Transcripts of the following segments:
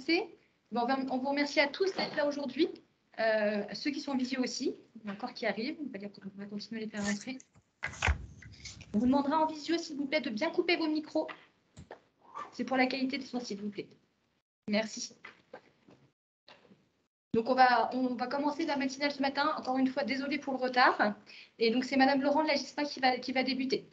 commencer. On vous remercie à tous d'être là aujourd'hui, ceux qui sont en visio aussi, il y en a encore qui arrivent, on va dire qu'on va continuer à les faire rentrer. On vous demandera en visio, s'il vous plaît, de bien couper vos micros. C'est pour la qualité de son, s'il vous plaît. Merci. Donc, on va commencer la matinale ce matin. Encore une fois, désolée pour le retard. Et donc, c'est Madame Laurent de la GISMA qui va débuter.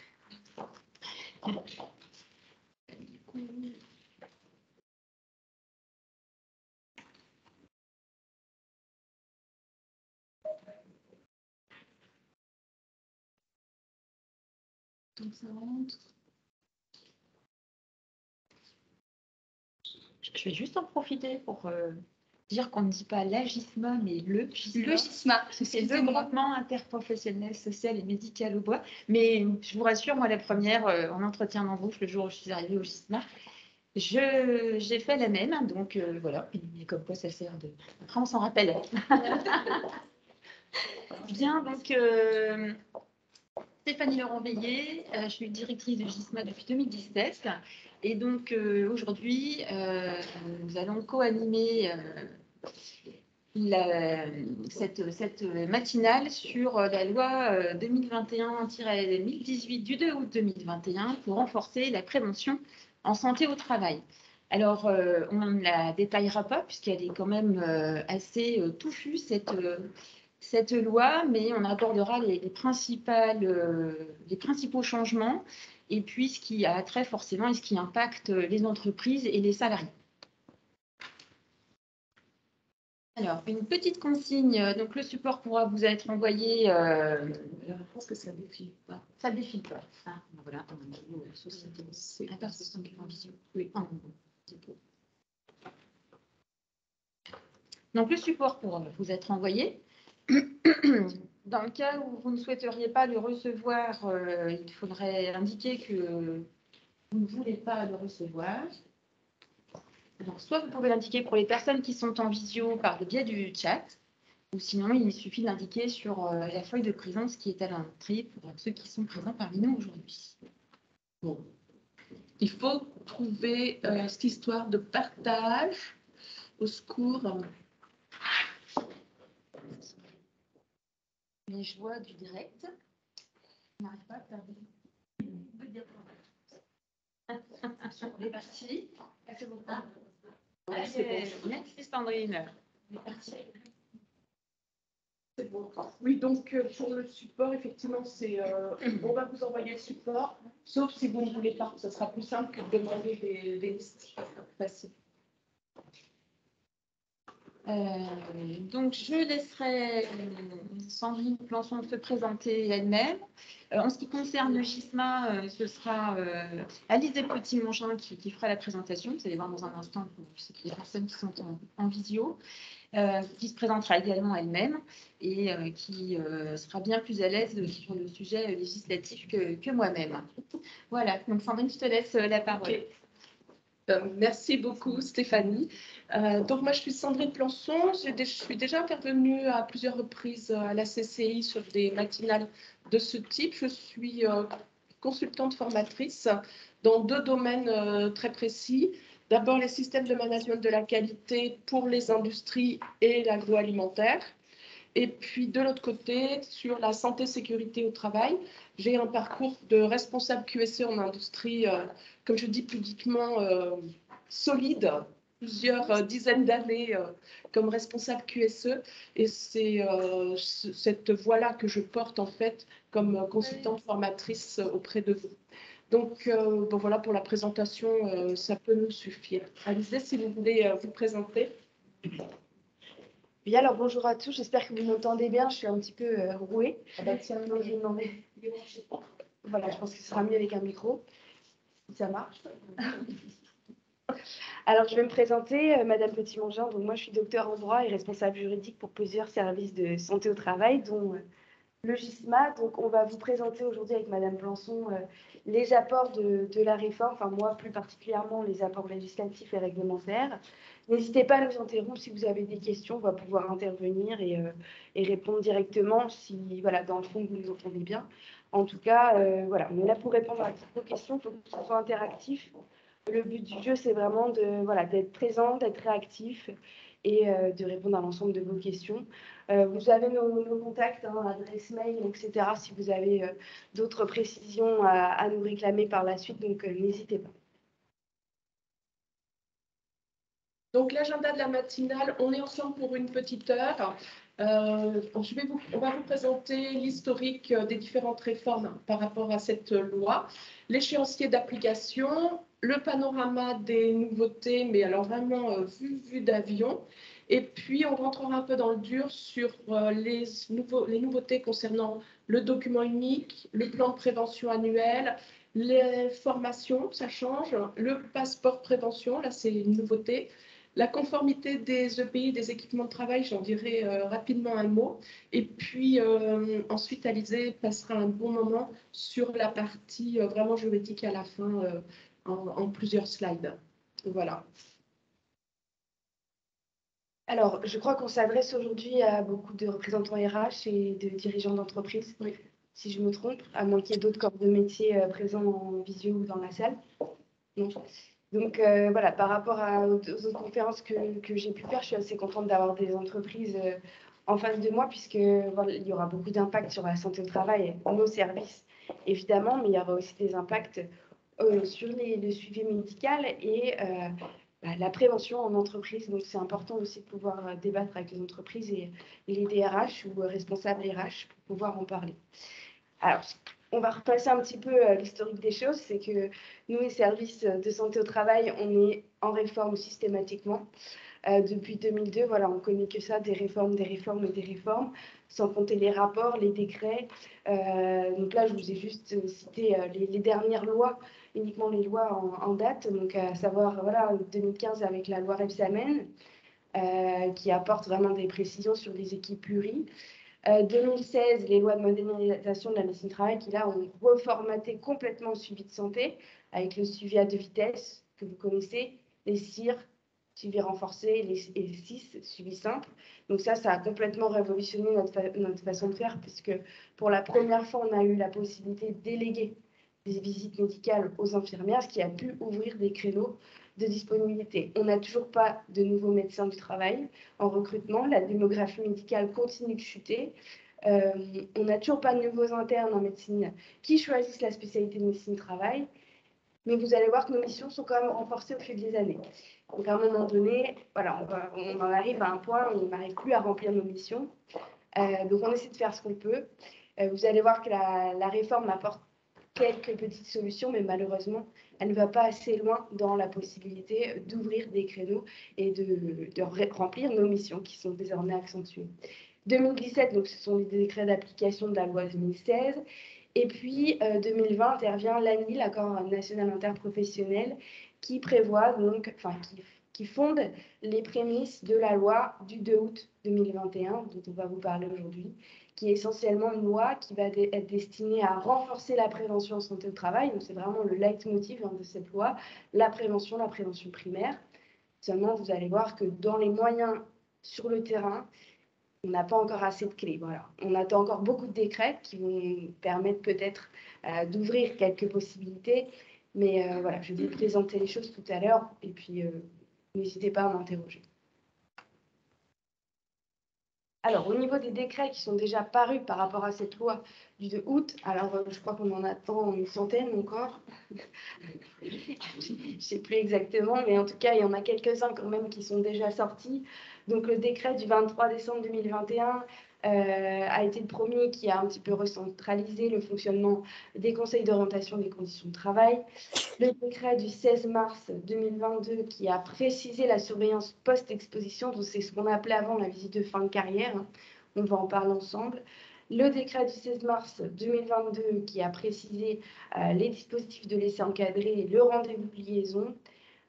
Donc, ça rentre. Je vais juste en profiter pour dire qu'on ne dit pas la GISMA, mais le GISMA. Le GISMA, c'est le groupement interprofessionnel social et médical au bois. Mais je vous rassure, moi, la première, en entretien d'embauche, le jour où je suis arrivée au GISMA, j'ai fait la même. Donc, voilà. Et comme quoi, ça sert de... Après, on s'en rappelle. Bien, donc... Stéphanie Laurent-Veillé, je suis directrice de GISMA depuis 2017 et donc aujourd'hui nous allons co-animer cette matinale sur la loi 2021-1018 du 2 août 2021 pour renforcer la prévention en santé au travail. Alors, on ne la détaillera pas puisqu'elle est quand même assez touffue, cette loi, mais on abordera les principaux changements et puis ce qui a trait forcément et ce qui impacte les entreprises et les salariés. Alors, une petite consigne, donc le support pourra vous être envoyé. Je pense que ça ne défile pas. Ça ne défile pas. Ah, voilà, société. C'est la personne qui est en visio. Oui, donc, le support pourra vous être envoyé. Dans le cas où vous ne souhaiteriez pas le recevoir, il faudrait indiquer que vous ne voulez pas le recevoir. Donc, soit vous pouvez l'indiquer pour les personnes qui sont en visio par le biais du chat, ou sinon il suffit d'indiquer sur la feuille de présence qui est à l'entrée pour ceux qui sont présents parmi nous aujourd'hui. Bon. Il faut trouver cette histoire de partage au secours. Les joies du direct. On n'arrive pas à faire des... On est parti. C'est bon. Merci Sandrine. On est parti. C'est bon. Oui, donc pour le support, effectivement, on va vous envoyer le support, sauf si vous ne voulez pas. Ce sera plus simple que de demander des listes. Facile. Donc, je laisserai Sandrine Plançon se présenter elle-même. En ce qui concerne le GISMA, ce sera Alice Petit-Mongin qui fera la présentation. Vous allez voir dans un instant pour les personnes qui sont en visio, qui se présentera également elle-même et qui sera bien plus à l'aise sur le sujet législatif que moi-même. Voilà, donc Sandrine, je te laisse la parole. Okay. Merci beaucoup Stéphanie. Donc moi je suis Sandrine Plançon, je suis déjà intervenue à plusieurs reprises à la CCI sur des matinales de ce type. Je suis consultante formatrice dans deux domaines très précis. D'abord les systèmes de management de la qualité pour les industries et l'agroalimentaire. Et puis de l'autre côté, sur la santé-sécurité au travail, j'ai un parcours de responsable QSE en industrie, comme je dis publiquement, solide, plusieurs dizaines d'années comme responsable QSE. Et c'est cette voie-là que je porte en fait comme consultante formatrice auprès de vous. Donc, bon, voilà pour la présentation, ça peut nous suffire. Alizée, si vous voulez vous présenter. Oui, alors bonjour à tous, j'espère que vous m'entendez bien, je suis un petit peu rouée. Ah bah tiens, Donc, je vais demander. Voilà, je pense que ce sera mieux avec un micro, si ça marche. Alors, je vais me présenter, Madame Petit-Mongin. Donc, moi, je suis docteur en droit et responsable juridique pour plusieurs services de santé au travail, dont le GISMA. Donc, on va vous présenter aujourd'hui avec Madame Plançon les apports de la réforme, enfin moi plus particulièrement les apports législatifs et réglementaires. N'hésitez pas à nous interrompre si vous avez des questions, on va pouvoir intervenir et répondre directement si, voilà, dans le fond, vous nous entendez bien. En tout cas, voilà, on est là pour répondre à toutes vos questions, il faut que ce soit interactif. Le but du jeu, c'est vraiment d'être présent, d'être réactif et de répondre à l'ensemble de vos questions. Vous avez nos contacts, hein, adresse mail, etc. si vous avez d'autres précisions à nous réclamer par la suite, donc n'hésitez pas. Donc, l'agenda de la matinale, on est ensemble pour une petite heure. On va vous présenter l'historique des différentes réformes par rapport à cette loi, l'échéancier d'application, le panorama des nouveautés, mais alors vraiment vue d'avion. Et puis, on rentrera un peu dans le dur sur les nouveautés concernant le document unique, le plan de prévention annuel, les formations, ça change, le passeport prévention, là c'est une nouveauté. La conformité des EPI, des équipements de travail, j'en dirai rapidement un mot. Et puis ensuite, Alizée passera un bon moment sur la partie vraiment juridique à la fin en plusieurs slides. Voilà. Alors, je crois qu'on s'adresse aujourd'hui à beaucoup de représentants RH et de dirigeants d'entreprise, Oui. Si je me trompe, à moins qu'il y ait d'autres corps de métier présents en visio ou dans la salle. Non. Donc voilà, par rapport aux autres conférences que j'ai pu faire, je suis assez contente d'avoir des entreprises en face de moi, puisque voilà, il y aura beaucoup d'impact sur la santé au travail, nos services évidemment, mais il y aura aussi des impacts sur le suivi médical et la prévention en entreprise. Donc c'est important aussi de pouvoir débattre avec les entreprises et les DRH ou responsables RH pour pouvoir en parler. Alors, on va repasser un petit peu l'historique des choses. C'est que nous, les services de santé au travail, on est en réforme systématiquement. Depuis 2002, voilà, on ne connaît que ça, des réformes, sans compter les rapports, les décrets. Donc là, je vous ai juste cité les dernières lois, uniquement les lois en date, donc à savoir, voilà, 2015 avec la loi Rebsamen, qui apporte vraiment des précisions sur les équipes pluri. 2016, les lois de modernisation de la médecine du travail qui, là, ont reformaté complètement le suivi de santé avec le suivi à deux vitesses que vous connaissez, les CIR, suivi renforcé, et les SIS, suivi simple. Donc ça a complètement révolutionné notre façon de faire puisque pour la première fois, on a eu la possibilité de déléguer des visites médicales aux infirmières, ce qui a pu ouvrir des créneaux de disponibilité. On n'a toujours pas de nouveaux médecins du travail en recrutement. La démographie médicale continue de chuter. On n'a toujours pas de nouveaux internes en médecine qui choisissent la spécialité de médecine du travail. Mais vous allez voir que nos missions sont quand même renforcées au fil des années. Donc à un moment donné, voilà, on en arrive à un point où on n'arrive plus à remplir nos missions. Donc on essaie de faire ce qu'on peut. Vous allez voir que la réforme apporte quelques petites solutions, mais malheureusement, elle ne va pas assez loin dans la possibilité d'ouvrir des créneaux et de remplir nos missions qui sont désormais accentuées. 2017, donc ce sont les décrets d'application de la loi 2016. Et puis 2020 intervient l'ANI, l'accord national interprofessionnel, qui prévoit donc, qui fonde les prémices de la loi du 2 août 2021, dont on va vous parler aujourd'hui, qui est essentiellement une loi qui va être destinée à renforcer la prévention en santé au travail. Donc c'est vraiment le leitmotiv de cette loi, la prévention primaire. Seulement, vous allez voir que dans les moyens sur le terrain, on n'a pas encore assez de clés. Voilà. On attend encore beaucoup de décrets qui vont permettre peut-être d'ouvrir quelques possibilités. Mais voilà, je vais vous présenter les choses tout à l'heure et puis n'hésitez pas à m'interroger. Alors, au niveau des décrets qui sont déjà parus par rapport à cette loi du 2 août, alors je crois qu'on en attend une centaine encore. Je ne sais plus exactement, mais en tout cas, il y en a quelques-uns quand même qui sont déjà sortis. Donc, le décret du 23 décembre 2021 a été le premier qui a un petit peu recentralisé le fonctionnement des conseils d'orientation des conditions de travail. Le décret du 16 mars 2022 qui a précisé la surveillance post-exposition, donc c'est ce qu'on appelait avant la visite de fin de carrière. On va en parler ensemble. Le décret du 16 mars 2022 qui a précisé les dispositifs de l'essai encadré et le rendez-vous de liaison.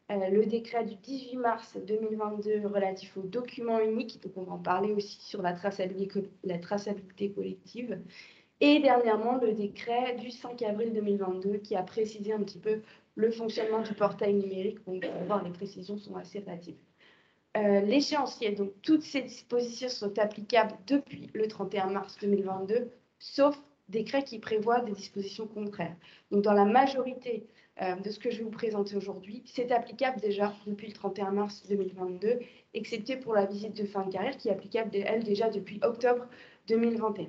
Le décret du 18 mars 2022 relatif aux documents uniques, donc on va en parler aussi sur la traçabilité collective. Et dernièrement, le décret du 5 avril 2022 qui a précisé un petit peu le fonctionnement du portail numérique. Donc, vous allez voir, les précisions sont assez relatives. L'échéancier, donc toutes ces dispositions sont applicables depuis le 31 mars 2022, sauf décret qui prévoit des dispositions contraires. Donc, dans la majorité de ce que je vais vous présenter aujourd'hui. C'est applicable déjà depuis le 31 mars 2022, excepté pour la visite de fin de carrière qui est applicable, elle, déjà depuis octobre 2021.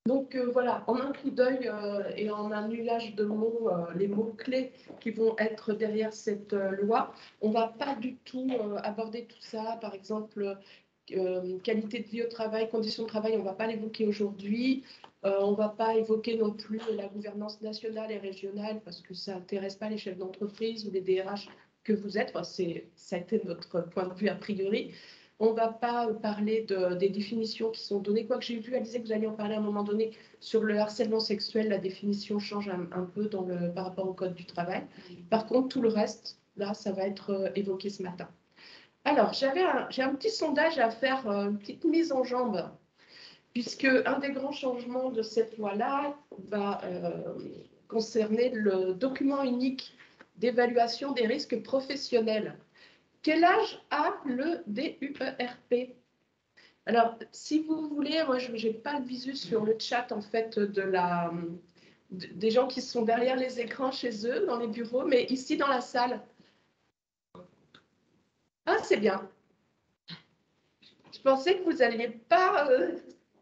Donc voilà, en un coup d'œil et en un nuage de mots, les mots-clés qui vont être derrière cette loi, on ne va pas du tout aborder tout ça. Par exemple, qualité de vie au travail, conditions de travail, on ne va pas l'évoquer aujourd'hui. On ne va pas évoquer non plus la gouvernance nationale et régionale parce que ça n'intéresse pas les chefs d'entreprise ou les DRH que vous êtes. Enfin, ça a été notre point de vue a priori. On ne va pas parler des définitions qui sont données. Quoique j'ai vu, Alizé, que vous alliez en parler à un moment donné sur le harcèlement sexuel. La définition change un peu par rapport au Code du travail. Par contre, tout le reste, là, ça va être évoqué ce matin. Alors, j'ai un petit sondage à faire, une petite mise en jambe, puisque un des grands changements de cette loi-là va concerner le document unique d'évaluation des risques professionnels. Quel âge a le DUERP? Alors, si vous voulez, moi, je n'ai pas le visu sur le chat, en fait, des gens qui sont derrière les écrans chez eux, dans les bureaux, mais ici, dans la salle. Ah, c'est bien. Je pensais que vous n'alliez pas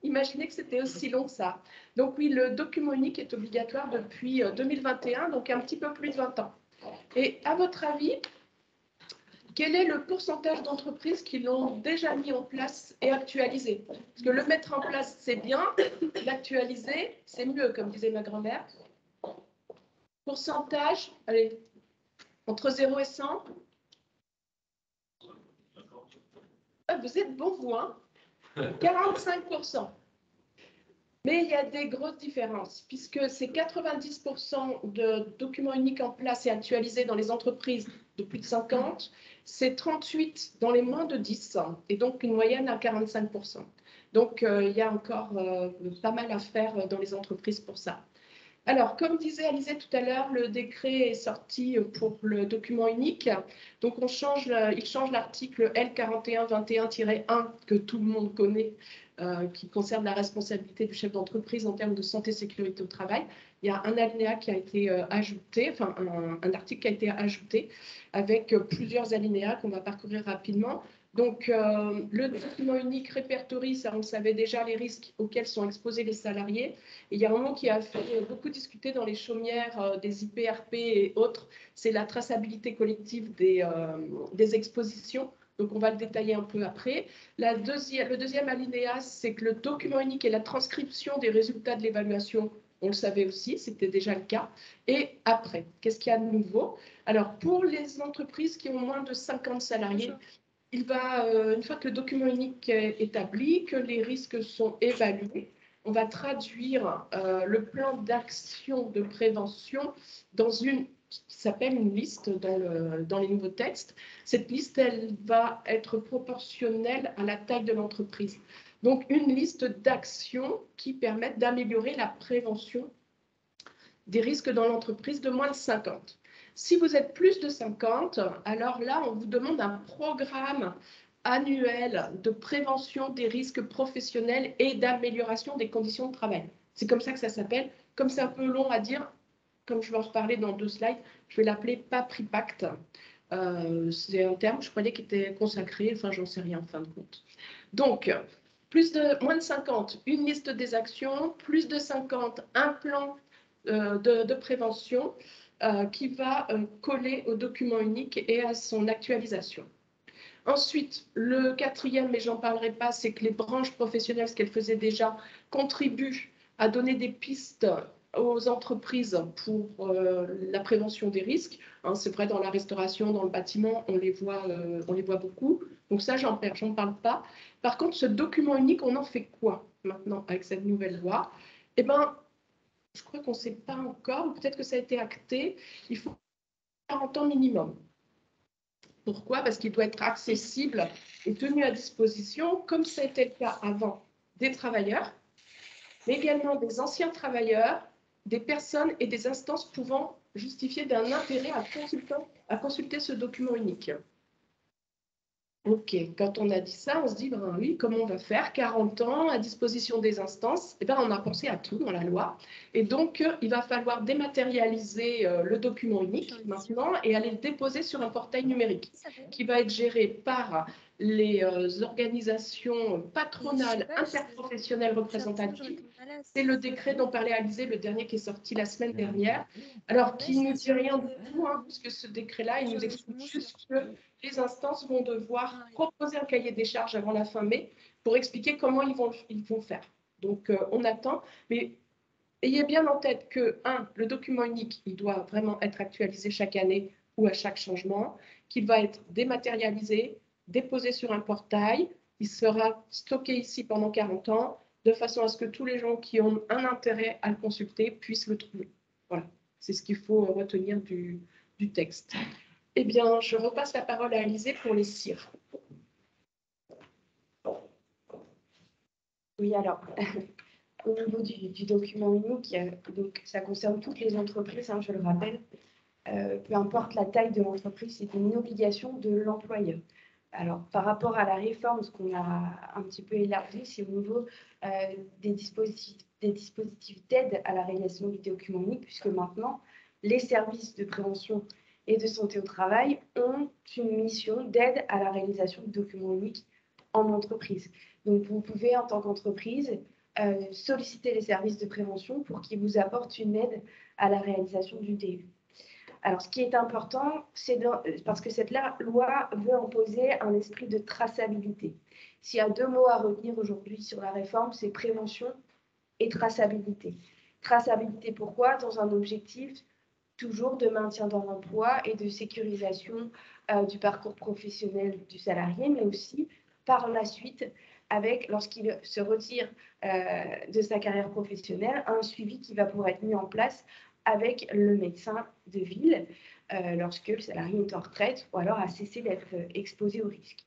imaginer que c'était aussi long que ça. Donc oui, le document unique est obligatoire depuis 2021, donc un petit peu plus de 20 ans. Et à votre avis, quel est le pourcentage d'entreprises qui l'ont déjà mis en place et actualisé? Parce que le mettre en place, c'est bien, l'actualiser, c'est mieux, comme disait ma grand-mère. Pourcentage, allez, entre 0 et 100. Ah, vous êtes bon, vous, hein? 45%. Mais il y a des grosses différences, puisque c'est 90% de documents uniques en place et actualisés dans les entreprises de plus de 50, c'est 38 dans les moins de 10, et donc une moyenne à 45%. Donc, il y a encore pas mal à faire dans les entreprises pour ça. Alors, comme disait Alizé tout à l'heure, le décret est sorti pour le document unique. Donc, il change l'article L4121-1 que tout le monde connaît, qui concerne la responsabilité du chef d'entreprise en termes de santé et sécurité au travail. Il y a un alinéa qui a été ajouté, enfin un article qui a été ajouté avec plusieurs alinéas qu'on va parcourir rapidement. Donc, le document unique répertorie, ça on le savait déjà, les risques auxquels sont exposés les salariés. Et il y a un mot qui a fait beaucoup discuter dans les chaumières des IPRP et autres, c'est la traçabilité collective des expositions. Donc, on va le détailler un peu après. Le deuxième alinéa, c'est que le document unique est la transcription des résultats de l'évaluation. On le savait aussi, c'était déjà le cas. Et après, qu'est-ce qu'il y a de nouveau? Alors, pour les entreprises qui ont moins de 50 salariés, une fois que le document unique est établi, que les risques sont évalués, on va traduire le plan d'action de prévention dans une qui s'appelle une liste dans les nouveaux textes. Cette liste, elle va être proportionnelle à la taille de l'entreprise. Donc, une liste d'actions qui permettent d'améliorer la prévention des risques dans l'entreprise de moins de 50. Si vous êtes plus de 50, alors là, on vous demande un programme annuel de prévention des risques professionnels et d'amélioration des conditions de travail. C'est comme ça que ça s'appelle. Comme c'est un peu long à dire, comme je vais en reparler dans 2 slides, je vais l'appeler PAPRIPACT. C'est un terme, je croyais, qui était consacré, enfin, j'en sais rien en fin de compte. Donc, moins de 50, une liste des actions, plus de 50, un plan de prévention qui va coller au document unique et à son actualisation. Ensuite, le quatrième, mais j'en parlerai pas, c'est que les branches professionnelles, ce qu'elles faisaient déjà, contribuent à donner des pistes aux entreprises pour la prévention des risques. Hein, c'est vrai, dans la restauration, dans le bâtiment, on les voit beaucoup. Donc ça, j'en parle pas. Par contre, ce document unique, on en fait quoi maintenant avec cette nouvelle loi? Eh bien, je crois qu'on ne sait pas encore, ou peut-être que ça a été acté, il faut 40 ans minimum. Pourquoi? Parce qu'il doit être accessible et tenu à disposition, comme ça a été le cas avant, des travailleurs, mais également des anciens travailleurs, des personnes et des instances pouvant justifier d'un intérêt à consulter ce document unique. Ok, quand on a dit ça, on se dit, ben oui, comment on va faire? 40 ans à disposition des instances. Eh ben, on a pensé à tout dans la loi. Et donc, il va falloir dématérialiser le document unique maintenant et aller le déposer sur un portail numérique qui va être géré par les organisations patronales interprofessionnelles représentatives. C'est le décret dont parlait Alizé, le dernier qui est sorti la semaine dernière. Alors, qui ne dit rien du tout, hein, puisque ce décret-là, il nous explique juste que les instances vont devoir proposer un cahier des charges avant la fin mai pour expliquer comment ils vont faire. Donc, on attend. Mais ayez bien en tête que, le document unique, il doit vraiment être actualisé chaque année ou à chaque changement, qu'il va être dématérialisé, déposé sur un portail, il sera stocké ici pendant 40 ans, de façon à ce que tous les gens qui ont un intérêt à le consulter puissent le trouver. Voilà, c'est ce qu'il faut retenir du texte. Eh bien, je repasse la parole à Alizé pour les CIR. Oui, alors, au niveau du document unique, donc, ça concerne toutes les entreprises, hein, je le rappelle. Peu importe la taille de l'entreprise, c'est une obligation de l'employeur. Alors, par rapport à la réforme, ce qu'on a un petit peu élargi, c'est au niveau des dispositifs d'aide à la réalisation du document unique, puisque maintenant, les services de prévention et de santé au travail ont une mission d'aide à la réalisation du document unique en entreprise. Donc, vous pouvez, en tant qu'entreprise, solliciter les services de prévention pour qu'ils vous apportent une aide à la réalisation du DU. Alors, ce qui est important, c'est parce que cette loi veut imposer un esprit de traçabilité. S'il y a deux mots à retenir aujourd'hui sur la réforme, c'est prévention et traçabilité. Traçabilité, pourquoi? Dans un objectif toujours de maintien dans l'emploi et de sécurisation du parcours professionnel du salarié, mais aussi par la suite, lorsqu'il se retire de sa carrière professionnelle, un suivi qui va pouvoir être mis en place avec le médecin de ville lorsque le salarié est en retraite ou alors a cessé d'être exposé au risque.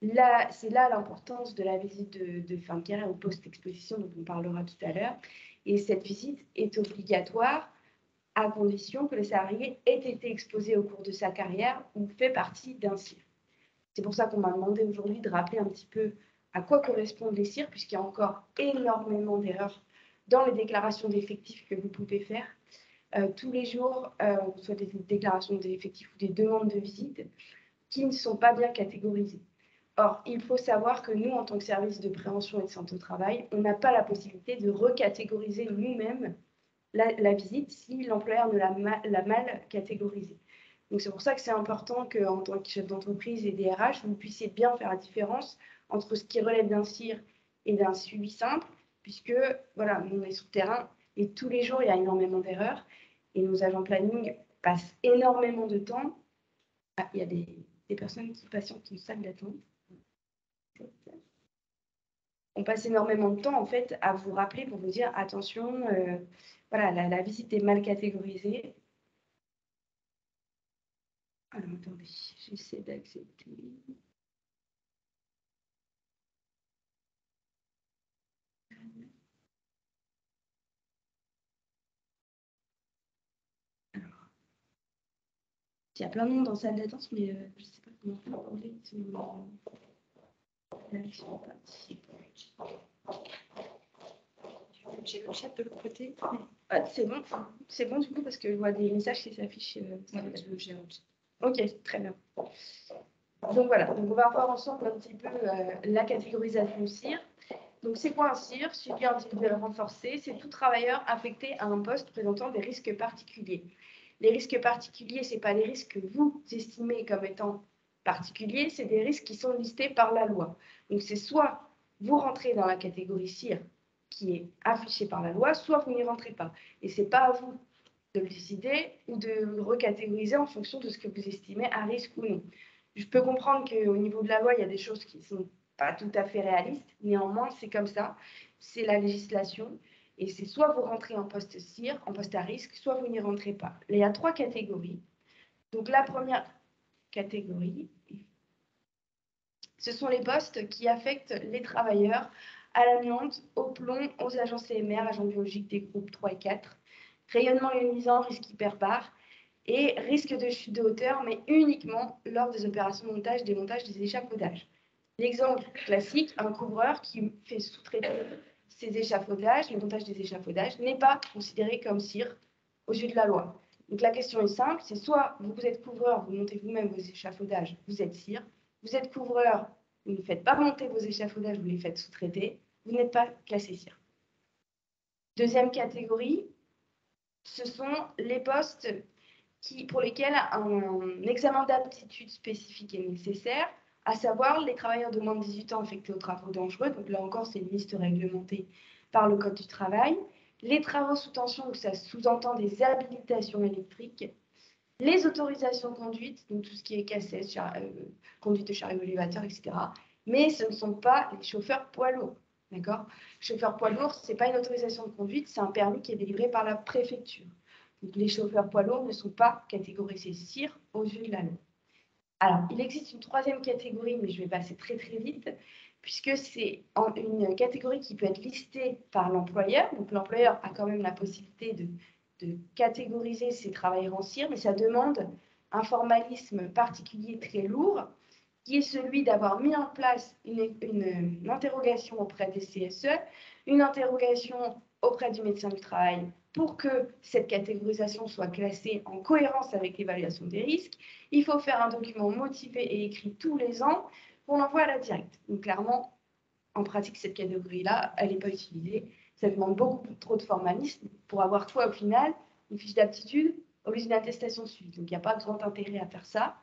Là, c'est là l'importance de la visite de fin de carrière ou post-exposition dont on parlera tout à l'heure. Et cette visite est obligatoire à condition que le salarié ait été exposé au cours de sa carrière ou fait partie d'un CIR. C'est pour ça qu'on m'a demandé aujourd'hui de rappeler un petit peu à quoi correspondent les CIR, puisqu'il y a encore énormément d'erreurs dans les déclarations d'effectifs que vous pouvez faire. Tous les jours, on reçoit des déclarations d'effectifs ou des demandes de visite qui ne sont pas bien catégorisées. Or, il faut savoir que nous, en tant que service de prévention et de santé au travail, on n'a pas la possibilité de recatégoriser nous-mêmes la visite si l'employeur ne l'a mal catégorisée. Donc, c'est pour ça que c'est important qu'en tant que chef d'entreprise et DRH, vous puissiez bien faire la différence entre ce qui relève d'un CIR et d'un suivi simple, puisque voilà, on est sur le terrain et tous les jours, il y a énormément d'erreurs et nos agents planning passent énormément de temps. Ah, il y a des personnes qui patientent une salle d'attente. On passe énormément de temps en fait à vous rappeler pour vous dire attention, voilà, la visite est mal catégorisée. Alors attendez, j'essaie d'accepter. Alors, il y a plein de monde en salle d'attente, mais je ne sais pas comment faire pour les l'action participante. J'ai le chat de l'autre côté. Ah, c'est bon du coup parce que je vois des messages qui s'affichent. Ok, très bien. Donc voilà, donc on va voir ensemble un petit peu la catégorisation CIR. Donc c'est quoi un CIR? Suivi individuel renforcé, c'est tout travailleur affecté à un poste présentant des risques particuliers. Les risques particuliers, ce n'est pas les risques que vous estimez comme étant particuliers, c'est des risques qui sont listés par la loi. Donc c'est soit vous rentrez dans la catégorie CIR qui est affichée par la loi, soit vous n'y rentrez pas. Et ce n'est pas à vous de le décider ou de le recatégoriser en fonction de ce que vous estimez à risque ou non. Je peux comprendre qu'au niveau de la loi, il y a des choses qui ne sont pas tout à fait réalistes. Néanmoins, c'est comme ça. C'est la législation. Et c'est soit vous rentrez en poste CIR, en poste à risque, soit vous n'y rentrez pas. Il y a 3 catégories. Donc la première catégorie, ce sont les postes qui affectent les travailleurs à l'amiante, au plomb, aux agents CMR, agents biologiques des groupes 3 et 4, rayonnement ionisant, risque hyperbare, et risque de chute de hauteur, mais uniquement lors des opérations de montage, démontage des échafaudages. L'exemple classique, un couvreur qui fait sous-traiter ses échafaudages, le montage des échafaudages, n'est pas considéré comme cire aux yeux de la loi. Donc la question est simple, c'est soit vous êtes couvreur, vous montez vous-même vos échafaudages, vous êtes cire. Vous êtes couvreur, vous ne faites pas monter vos échafaudages, vous les faites sous-traiter, vous n'êtes pas classé cire. Deuxième catégorie, ce sont les postes pour lesquels un examen d'aptitude spécifique est nécessaire, à savoir les travailleurs de moins de 18 ans affectés aux travaux dangereux. Donc là encore, c'est une liste réglementée par le Code du travail. Les travaux sous tension, où ça sous-entend des habilitations électriques. Les autorisations de conduite, donc tout ce qui est cassette, conduite de chariot élévateur, etc. Mais ce ne sont pas les chauffeurs poids lourds. D'accord ? Chauffeur poids lourd, ce n'est pas une autorisation de conduite, c'est un permis qui est délivré par la préfecture. Donc les chauffeurs poids lourds ne sont pas catégorisés cire aux yeux de la loi. Alors, il existe une troisième catégorie, mais je vais passer très très vite, puisque c'est une catégorie qui peut être listée par l'employeur. Donc l'employeur a quand même la possibilité de catégoriser ses travailleurs en cire, mais ça demande un formalisme particulier très lourd, qui est celui d'avoir mis en place une interrogation auprès des CSE, une interrogation auprès du médecin du travail pour que cette catégorisation soit classée en cohérence avec l'évaluation des risques. Il faut faire un document motivé et écrit tous les ans qu'on envoie à la directe. Donc clairement, en pratique, cette catégorie-là, elle n'est pas utilisée. Ça demande beaucoup trop de formalisme pour avoir quoi au final? Une fiche d'aptitude au lieu d'une attestation de suivi. Donc il n'y a pas grand intérêt à faire ça.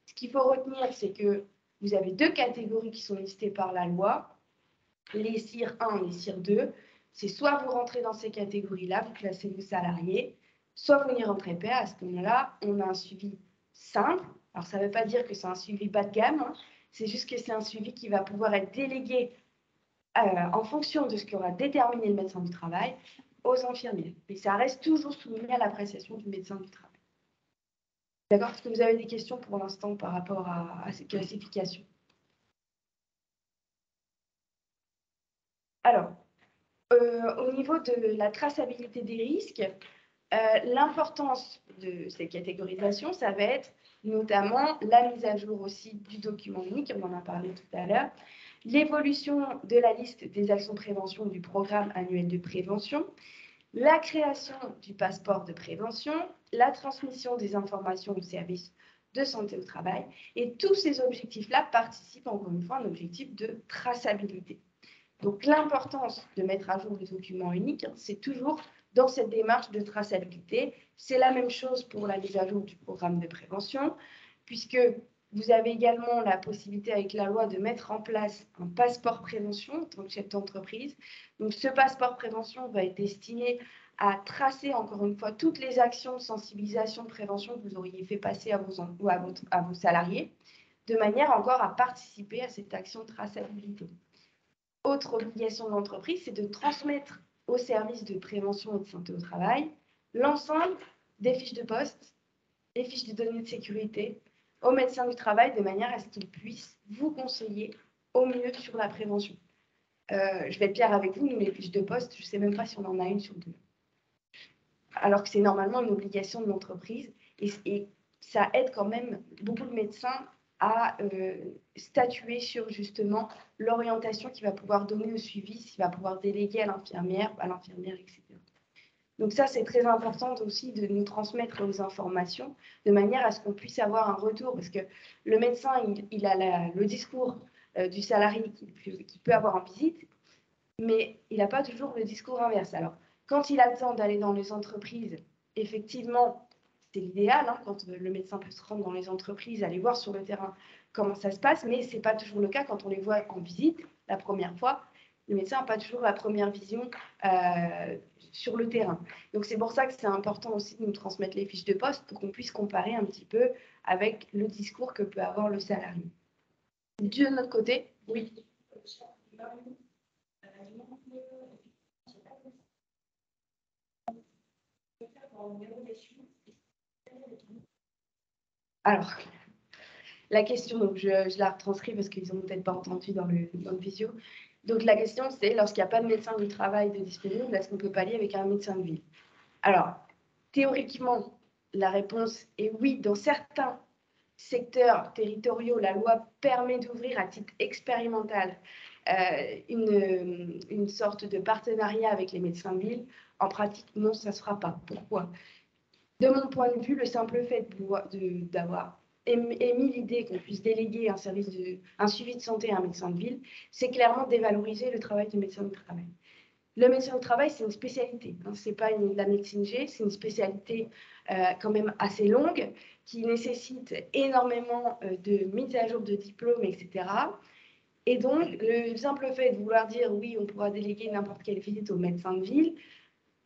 Ce qu'il faut retenir, c'est que vous avez deux catégories qui sont listées par la loi, les CIR 1 et les CIR 2. C'est soit vous rentrez dans ces catégories-là, vous classez vos salariés, soit vous n'y rentrez pas. À ce moment-là, on a un suivi simple. Alors ça ne veut pas dire que c'est un suivi bas de gamme, hein. C'est juste que c'est un suivi qui va pouvoir être délégué en fonction de ce qu'aura déterminé le médecin du travail aux infirmiers. Mais ça reste toujours soumis à l'appréciation du médecin du travail. D'accord? Est-ce que vous avez des questions pour l'instant par rapport à ces classifications? Alors, au niveau de la traçabilité des risques, l'importance de ces catégorisations, ça va être notamment la mise à jour aussi du document unique, on en a parlé tout à l'heure, l'évolution de la liste des actions de prévention du programme annuel de prévention, la création du passeport de prévention, la transmission des informations au service de santé au travail. Et tous ces objectifs-là participent encore une fois à un objectif de traçabilité. Donc l'importance de mettre à jour le document unique, c'est toujours dans cette démarche de traçabilité. C'est la même chose pour la mise à jour du programme de prévention, puisque vous avez également la possibilité avec la loi de mettre en place un passeport prévention en tant que chef d'entreprise. Donc ce passeport prévention va être destiné à tracer encore une fois toutes les actions de sensibilisation, de prévention que vous auriez fait passer à vos salariés, de manière encore à participer à cette action de traçabilité. Autre obligation de l'entreprise, c'est de transmettre au service de prévention et de santé au travail l'ensemble des fiches de poste, les fiches de données de sécurité aux médecins du travail de manière à ce qu'ils puissent vous conseiller au mieux sur la prévention. Je vais être claire avec vous, nous, les fiches de poste, je ne sais même pas si on en a une sur deux. Alors que c'est normalement une obligation de l'entreprise et ça aide quand même beaucoup de médecins à statuer sur justement l'orientation qu'il va pouvoir donner au suivi, s'il va pouvoir déléguer à l'infirmière, etc. Donc ça, c'est très important aussi de nous transmettre les informations de manière à ce qu'on puisse avoir un retour, parce que le médecin, il a le discours du salarié qu'il peut avoir en visite, mais il n'a pas toujours le discours inverse. Alors, quand il a le temps d'aller dans les entreprises, effectivement, c'est l'idéal, hein, quand le médecin peut se rendre dans les entreprises, aller voir sur le terrain comment ça se passe, mais ce n'est pas toujours le cas quand on les voit en visite la première fois. Le médecin n'a pas toujours la première vision sur le terrain. Donc, c'est pour ça que c'est important aussi de nous transmettre les fiches de poste pour qu'on puisse comparer un petit peu avec le discours que peut avoir le salarié. De notre côté, oui. Alors, la question, donc je la retranscris parce qu'ils n'ont peut-être pas entendu dans le visio. Donc, la question, c'est lorsqu'il n'y a pas de médecin du travail de disponible, est-ce qu'on peut pallier avec un médecin de ville? Alors, théoriquement, la réponse est oui. Dans certains secteurs territoriaux, la loi permet d'ouvrir à titre expérimental une sorte de partenariat avec les médecins de ville. En pratique, non, ça ne se fera pas. Pourquoi? De mon point de vue, le simple fait d'avoir émis l'idée qu'on puisse déléguer un suivi de santé à un médecin de ville, c'est clairement dévaloriser le travail du médecin du travail. Le médecin du travail, c'est une spécialité. Hein, ce n'est pas de la médecine G, c'est une spécialité quand même assez longue qui nécessite énormément de mise à jour de diplômes, etc. Et donc, le simple fait de vouloir dire oui, on pourra déléguer n'importe quelle visite au médecin de ville,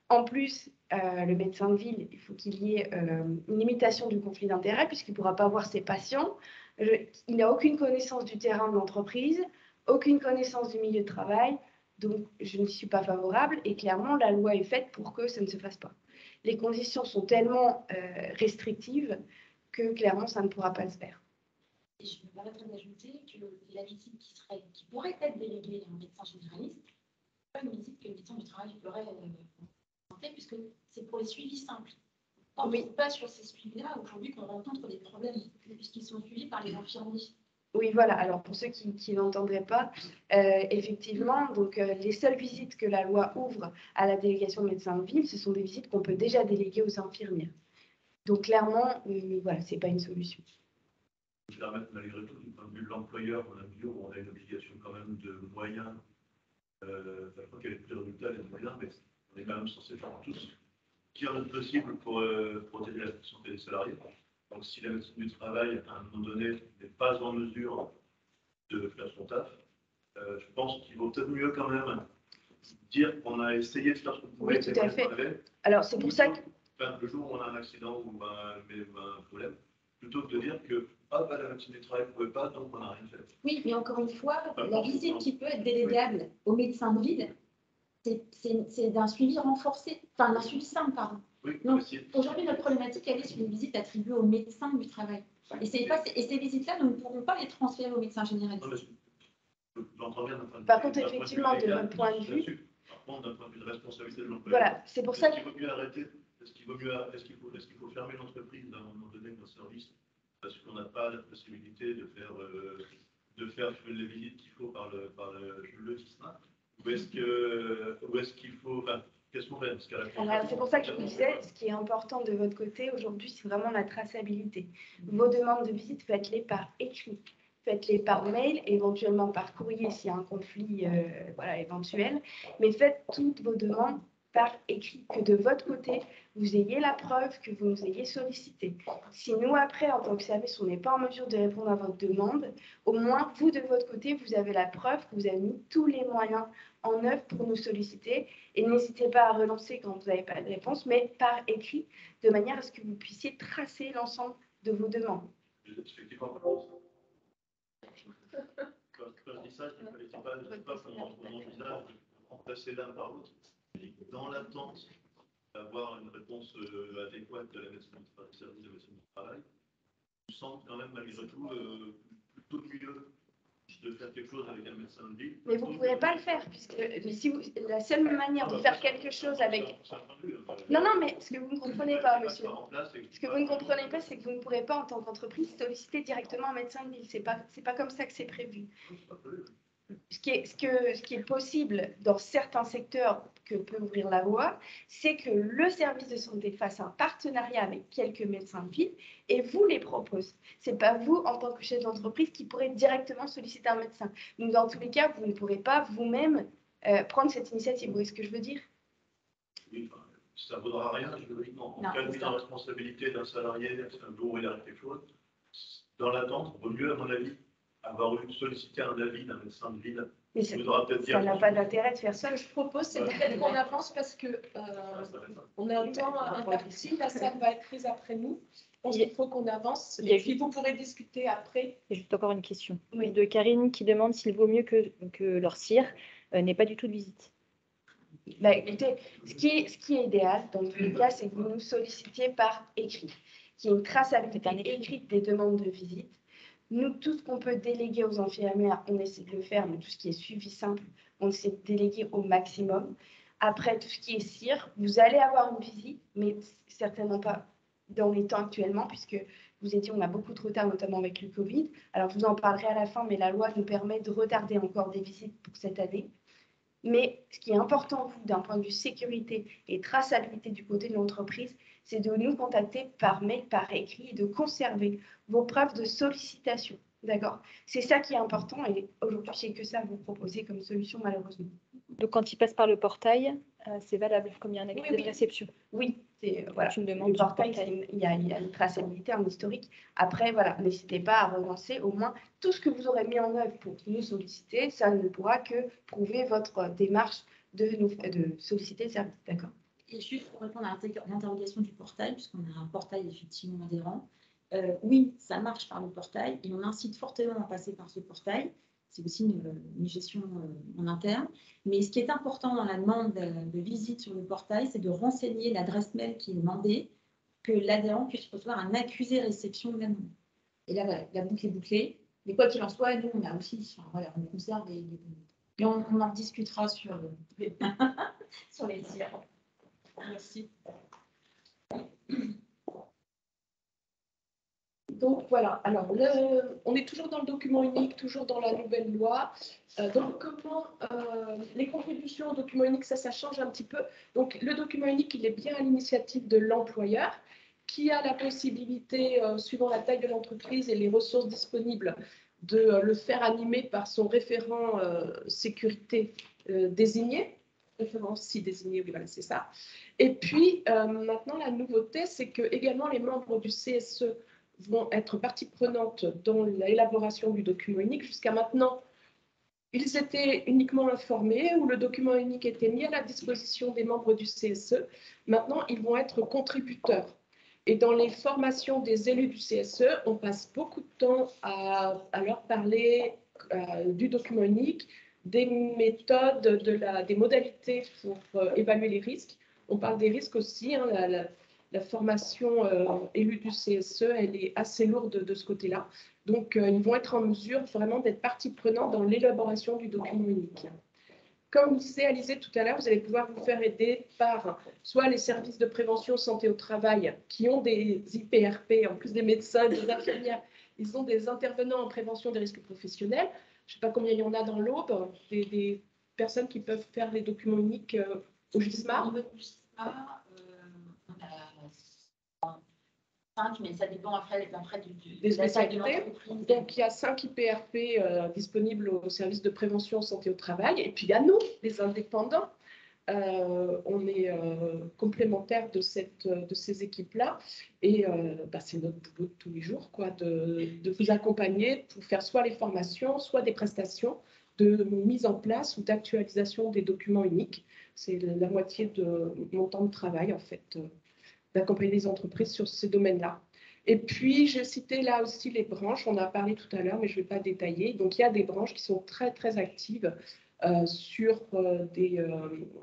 en plus, le médecin de ville, il faut qu'il y ait une limitation du conflit d'intérêts puisqu'il ne pourra pas voir ses patients. Il n'a aucune connaissance du terrain de l'entreprise, aucune connaissance du milieu de travail. Donc, je n'y suis pas favorable et clairement, la loi est faite pour que ça ne se fasse pas. Les conditions sont tellement restrictives que clairement, ça ne pourra pas se faire. Et je me permettrai d'ajouter que la visite qui pourrait être déléguée à un médecin généraliste, pas une visite que le médecin du travail ferait puisque c'est pour les suivis simples. On ne trouve pas sur ces suivis-là aujourd'hui qu'on rencontre des problèmes puisqu'ils sont suivis par les infirmiers. Oui, voilà. Alors, pour ceux qui n'entendraient pas, effectivement, donc, les seules visites que la loi ouvre à la délégation de médecins de ville, ce sont des visites qu'on peut déjà déléguer aux infirmières. Donc, clairement, voilà, ce n'est pas une solution. Je vais remettre malgré tout du point de vue de l'employeur, dans la mesure où on a une obligation quand même de moyens. Je crois qu'il y a plus de résultats et de moyens, mais on est quand même censé faire tous qui est possible pour protéger la santé des salariés. Donc, si la médecine du travail, à un moment donné, n'est pas en mesure de faire son taf, je pense qu'il vaut peut-être mieux quand même dire qu'on a essayé de faire ce qu'on pouvait. Oui, tout à fait. Alors, c'est pour ça que... Le jour où on a un accident ou un problème, plutôt que de dire que la médecine du travail ne pouvait pas, donc on n'a rien fait. Oui, mais encore une fois, la visite qui peut être délégable au médecin de ville, c'est d'un suivi renforcé, enfin d'un suivi simple, pardon. Oui, donc aujourd'hui, notre problématique, elle est sur une visite attribuée aux médecins du travail. Et ces visites-là, nous ne pourrons pas les transférer aux médecins généralistes. Par contre, effectivement, de votre point de vue... Par contre, d'un point de vue de responsabilité de l'employeur, voilà, c'est pour ça qu'il vaut mieux arrêter. Est-ce qu'il faut fermer l'entreprise à un moment donné d'un service parce qu'on n'a pas la possibilité de faire les visites qu'il faut par le GISMA? Ou est-ce qu'il faut... Enfin, qu'est-ce qu'on fait? C'est pour ça que je vous disais, ce qui est important de votre côté aujourd'hui, c'est vraiment la traçabilité. Vos demandes de visite, faites-les par écrit. Faites-les par mail, éventuellement par courrier s'il y a un conflit éventuel. Mais faites toutes vos demandes par écrit, que de votre côté, vous ayez la preuve que vous nous ayez sollicité. Si nous, après, en tant que service, on n'est pas en mesure de répondre à votre demande, au moins, vous, de votre côté, vous avez la preuve que vous avez mis tous les moyens en œuvre pour nous solliciter. Et n'hésitez pas à relancer quand vous n'avez pas de réponse, mais par écrit, de manière à ce que vous puissiez tracer l'ensemble de vos demandes. Effectivement, quand je dis ça, je ne dis pas qu'on envisage de remplacer l'un par l'autre. Dans l'attente d'avoir une réponse adéquate de la médecine du service de médecine du travail, je sens quand même malgré tout plutôt mieux de faire quelque chose avec un médecin de ville. Mais vous ne pourrez pas le faire, puisque la seule manière de faire quelque chose avec... Non, mais ce que vous ne comprenez pas, monsieur, ce que vous ne comprenez pas, c'est que vous ne pourrez pas, en tant qu'entreprise, solliciter directement un médecin de ville. C'est pas comme ça que c'est prévu. Ce qui est possible dans certains secteurs que peut ouvrir la loi, c'est que le service de santé fasse un partenariat avec quelques médecins de ville et vous les propose. Ce n'est pas vous, en tant que chef d'entreprise, qui pourrez directement solliciter un médecin. Donc, dans tous les cas, vous ne pourrez pas vous-même prendre cette initiative. Vous voyez ce que je veux dire? Oui, ça ne vaudra rien juridiquement. En cas de mise en responsabilité d'un salarié, un jour où il arrive quelque chose, dans l'attente, il vaut mieux, à mon avis, avoir sollicité un avis d'un médecin de ville. Mais ça n'a pas d'intérêt de faire ça. Ce que je propose, c'est peut-être qu'on avance parce que on a un temps imparti. La salle va être prise après nous. Je pense qu'il faut qu'on avance. Et puis vous pourrez discuter après. Il y a juste encore une question de Karine qui demande s'il vaut mieux que leur CIR n'ait pas du tout de visite. Écoutez, ce qui est idéal dans tous les cas, c'est que vous nous sollicitiez par écrit, qu'il y ait une traçabilité écrite des demandes de visite. Nous, tout ce qu'on peut déléguer aux infirmières, on essaie de le faire, mais tout ce qui est suivi simple, on essaie de déléguer au maximum. Après, tout ce qui est CIR, vous allez avoir une visite, mais certainement pas dans les temps actuellement, puisque vous étiez, on a beaucoup de retard, notamment avec le Covid. Alors, je vous en parlerai à la fin, mais la loi nous permet de retarder encore des visites pour cette année. Mais ce qui est important, vous, d'un point de vue sécurité et traçabilité du côté de l'entreprise, c'est de nous contacter par mail, par écrit et de conserver vos preuves de sollicitation. D'accord? C'est ça qui est important et aujourd'hui, c'est que ça vous proposez comme solution, malheureusement. Donc, quand il passe par le portail, c'est valable, comme il y a un accusé Oui, oui. de réception. Oui, c'est voilà. Tu me demandes Le portail, il y a une traçabilité, un historique. Après, voilà, n'hésitez pas à relancer au moins tout ce que vous aurez mis en œuvre pour nous solliciter. Ça ne pourra que prouver votre démarche de solliciter le service. D'accord? Et juste pour répondre à l'interrogation du portail, puisqu'on a un portail effectivement adhérent, oui, ça marche par le portail et on incite fortement à passer par ce portail. C'est aussi une gestion en interne. Mais ce qui est important dans la demande de visite sur le portail, c'est de renseigner l'adresse mail qui est demandée, que l'adhérent puisse recevoir un accusé réception de la demande. Et là, voilà, la boucle est bouclée. Mais quoi qu'il en soit, nous, on a aussi, enfin, voilà, on conserve les données. Et on en discutera sur sur les tirs. Merci. Donc voilà, alors on est toujours dans le document unique, toujours dans la nouvelle loi. Donc comment les contributions au document unique, ça change un petit peu. Donc le document unique, il est bien à l'initiative de l'employeur qui a la possibilité, suivant la taille de l'entreprise et les ressources disponibles, de le faire animer par son référent sécurité désigné. Référent si désigné, oui, voilà, c'est ça. Et puis maintenant, la nouveauté, c'est que également les membres du CSE vont être partie prenante dans l'élaboration du document unique. Jusqu'à maintenant, ils étaient uniquement informés ou le document unique était mis à la disposition des membres du CSE. Maintenant, ils vont être contributeurs. Et dans les formations des élus du CSE, on passe beaucoup de temps à leur parler du document unique, des méthodes, des modalités pour évaluer les risques. On parle des risques aussi, hein, la formation élue du CSE, elle est assez lourde de ce côté-là. Donc, ils vont être en mesure vraiment d'être partie prenante dans l'élaboration du document unique. Comme disait Alizé tout à l'heure, vous allez pouvoir vous faire aider par soit les services de prévention santé au travail qui ont des IPRP, en plus des médecins, des infirmières, ils ont des intervenants en prévention des risques professionnels. Je ne sais pas combien il y en a dans l'Aube, des personnes qui peuvent faire les documents uniques au GISMA. Au niveau du GISMA, on a 5, mais ça dépend après des de la taille de spécialités. l'entreprise. Donc, il y a 5 IPRP disponibles au service de prévention santé au travail. Et puis, il y a nous, les indépendants. On est complémentaires de ces équipes-là. Et c'est notre boulot de tous les jours, quoi, de vous accompagner pour faire soit les formations, soit des prestations de mise en place ou d'actualisation des documents uniques. C'est la moitié de mon temps de travail, en fait, d'accompagner les entreprises sur ces domaines-là. Et puis, je citais là aussi les branches, on a parlé tout à l'heure, mais je ne vais pas détailler. Donc, il y a des branches qui sont très, très actives sur des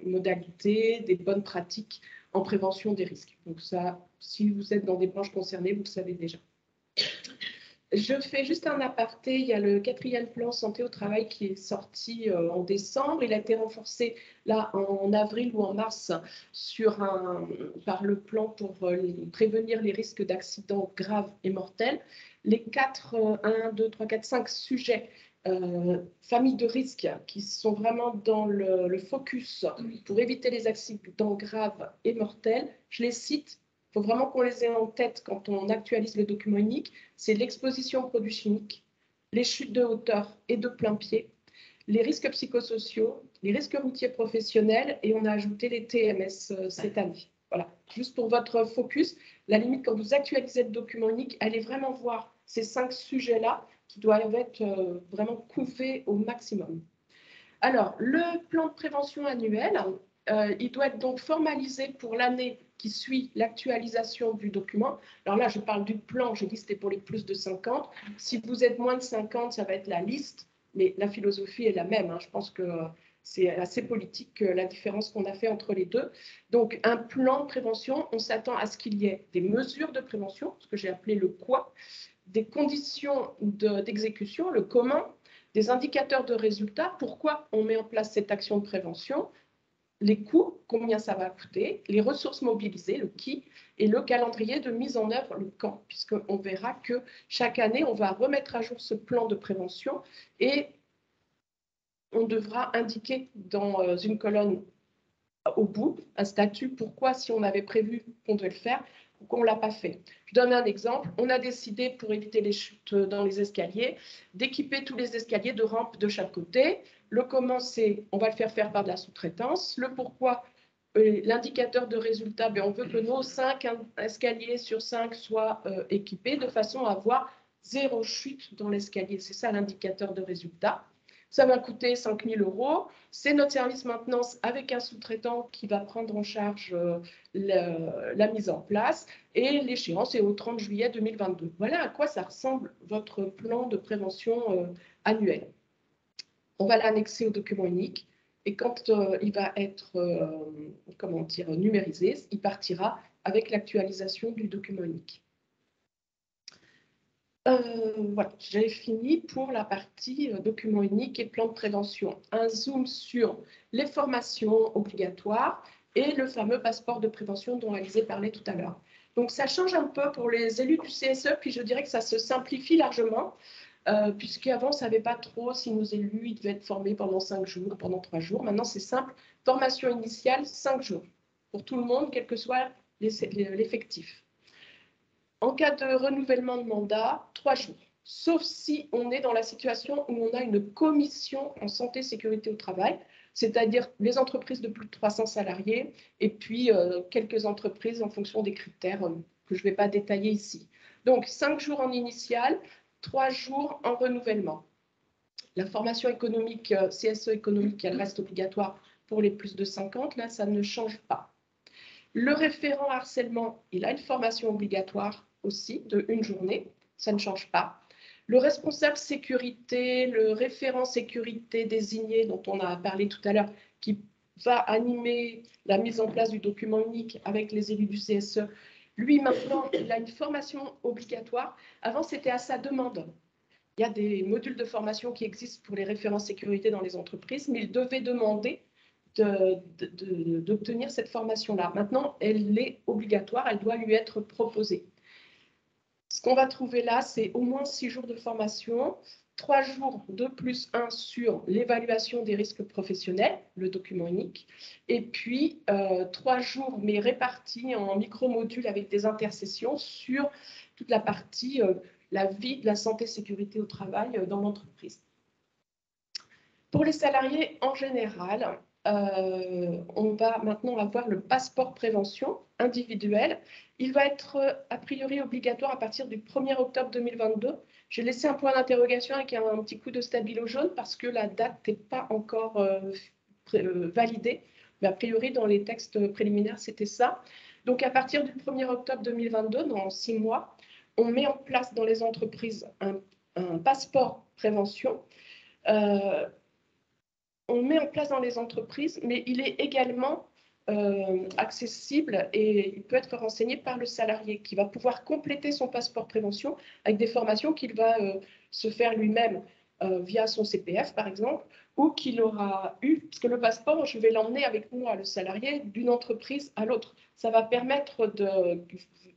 modalités, des bonnes pratiques en prévention des risques. Donc ça, si vous êtes dans des branches concernées, vous le savez déjà. Je fais juste un aparté, il y a le 4e plan santé au travail qui est sorti en décembre. Il a été renforcé là en avril ou en mars par le plan pour prévenir les risques d'accidents graves et mortels. Les 5 sujets, familles de risques qui sont vraiment dans le focus pour éviter les accidents graves et mortels, je les cite. Il faut vraiment qu'on les ait en tête quand on actualise le document unique. C'est l'exposition aux produits chimiques, les chutes de hauteur et de plein pied, les risques psychosociaux, les risques routiers professionnels et on a ajouté les TMS cette année. Voilà, juste pour votre focus, la limite quand vous actualisez le document unique, allez vraiment voir ces 5 sujets-là qui doivent être vraiment couverts au maximum. Alors, le plan de prévention annuel, il doit être donc formalisé pour l'année qui suit l'actualisation du document. Alors là, je parle du plan, j'ai dit que c'était pour les plus de 50. Si vous êtes moins de 50, ça va être la liste, mais la philosophie est la même. Hein. Je pense que c'est assez politique la différence qu'on a fait entre les deux. Donc, un plan de prévention, on s'attend à ce qu'il y ait des mesures de prévention, ce que j'ai appelé le quoi, des conditions d'exécution, le comment, des indicateurs de résultats, pourquoi on met en place cette action de prévention, les coûts, combien ça va coûter, les ressources mobilisées, le qui, et le calendrier de mise en œuvre, le quand, puisqu'on verra que chaque année, on va remettre à jour ce plan de prévention et on devra indiquer dans une colonne au bout un statut, pourquoi si on avait prévu qu'on devait le faire, pourquoi on ne l'a pas fait. Je donne un exemple. On a décidé, pour éviter les chutes dans les escaliers, d'équiper tous les escaliers de rampes de chaque côté. Le comment, c'est on va le faire par de la sous-traitance. Le pourquoi, l'indicateur de résultat, on veut que nos 5 escaliers sur 5 soient équipés de façon à avoir 0 chute dans l'escalier. C'est ça l'indicateur de résultat. Ça va coûter 5 000 €. C'est notre service maintenance avec un sous-traitant qui va prendre en charge la mise en place. Et l'échéance est au 30 juillet 2022. Voilà à quoi ça ressemble votre plan de prévention annuel. On va l'annexer au document unique. Et quand il va être numérisé, il partira avec l'actualisation du document unique. Voilà, j'ai fini pour la partie document unique et plan de prévention. Un zoom sur les formations obligatoires et le fameux passeport de prévention dont Alizé parlait tout à l'heure. Donc, ça change un peu pour les élus du CSE, puis je dirais que ça se simplifie largement, puisqu'avant, on ne savait pas trop si nos élus ils devaient être formés pendant 5 jours, pendant 3 jours. Maintenant, c'est simple, formation initiale, 5 jours, pour tout le monde, quel que soit l'effectif. En cas de renouvellement de mandat, 3 jours, sauf si on est dans la situation où on a une commission en santé et sécurité au travail, c'est-à-dire les entreprises de plus de 300 salariés et puis quelques entreprises en fonction des critères que je ne vais pas détailler ici. Donc, 5 jours en initial, 3 jours en renouvellement. La formation économique, CSE économique, elle reste obligatoire pour les plus de 50, là, ça ne change pas. Le référent harcèlement, il a une formation obligatoire aussi de 1 journée, ça ne change pas. Le responsable sécurité, le référent sécurité désigné dont on a parlé tout à l'heure, qui va animer la mise en place du document unique avec les élus du CSE, lui maintenant, il a une formation obligatoire. Avant, c'était à sa demande. Il y a des modules de formation qui existent pour les référents sécurité dans les entreprises, mais il devait demander d'obtenir cette formation-là. Maintenant, elle est obligatoire, elle doit lui être proposée. Ce qu'on va trouver là, c'est au moins 6 jours de formation, 3 jours de plus 1 sur l'évaluation des risques professionnels, le document unique, et puis 3 jours, mais répartis en micro-modules avec des intercessions sur toute la partie, la vie de la santé et sécurité au travail dans l'entreprise. Pour les salariés en général, on va maintenant avoir le passeport prévention individuel. Il va être a priori obligatoire à partir du 1er octobre 2022. J'ai laissé un point d'interrogation avec un petit coup de stabilo jaune parce que la date n'est pas encore validée. Mais a priori, dans les textes préliminaires, c'était ça. Donc, à partir du 1er octobre 2022, dans 6 mois, on met en place dans les entreprises un passeport prévention. On met en place dans les entreprises, mais il est également accessible et il peut être renseigné par le salarié qui va pouvoir compléter son passeport prévention avec des formations qu'il va se faire lui-même via son CPF, par exemple, ou qu'il aura eu, parce que le passeport, je vais l'emmener avec moi, le salarié, d'une entreprise à l'autre. Ça va permettre de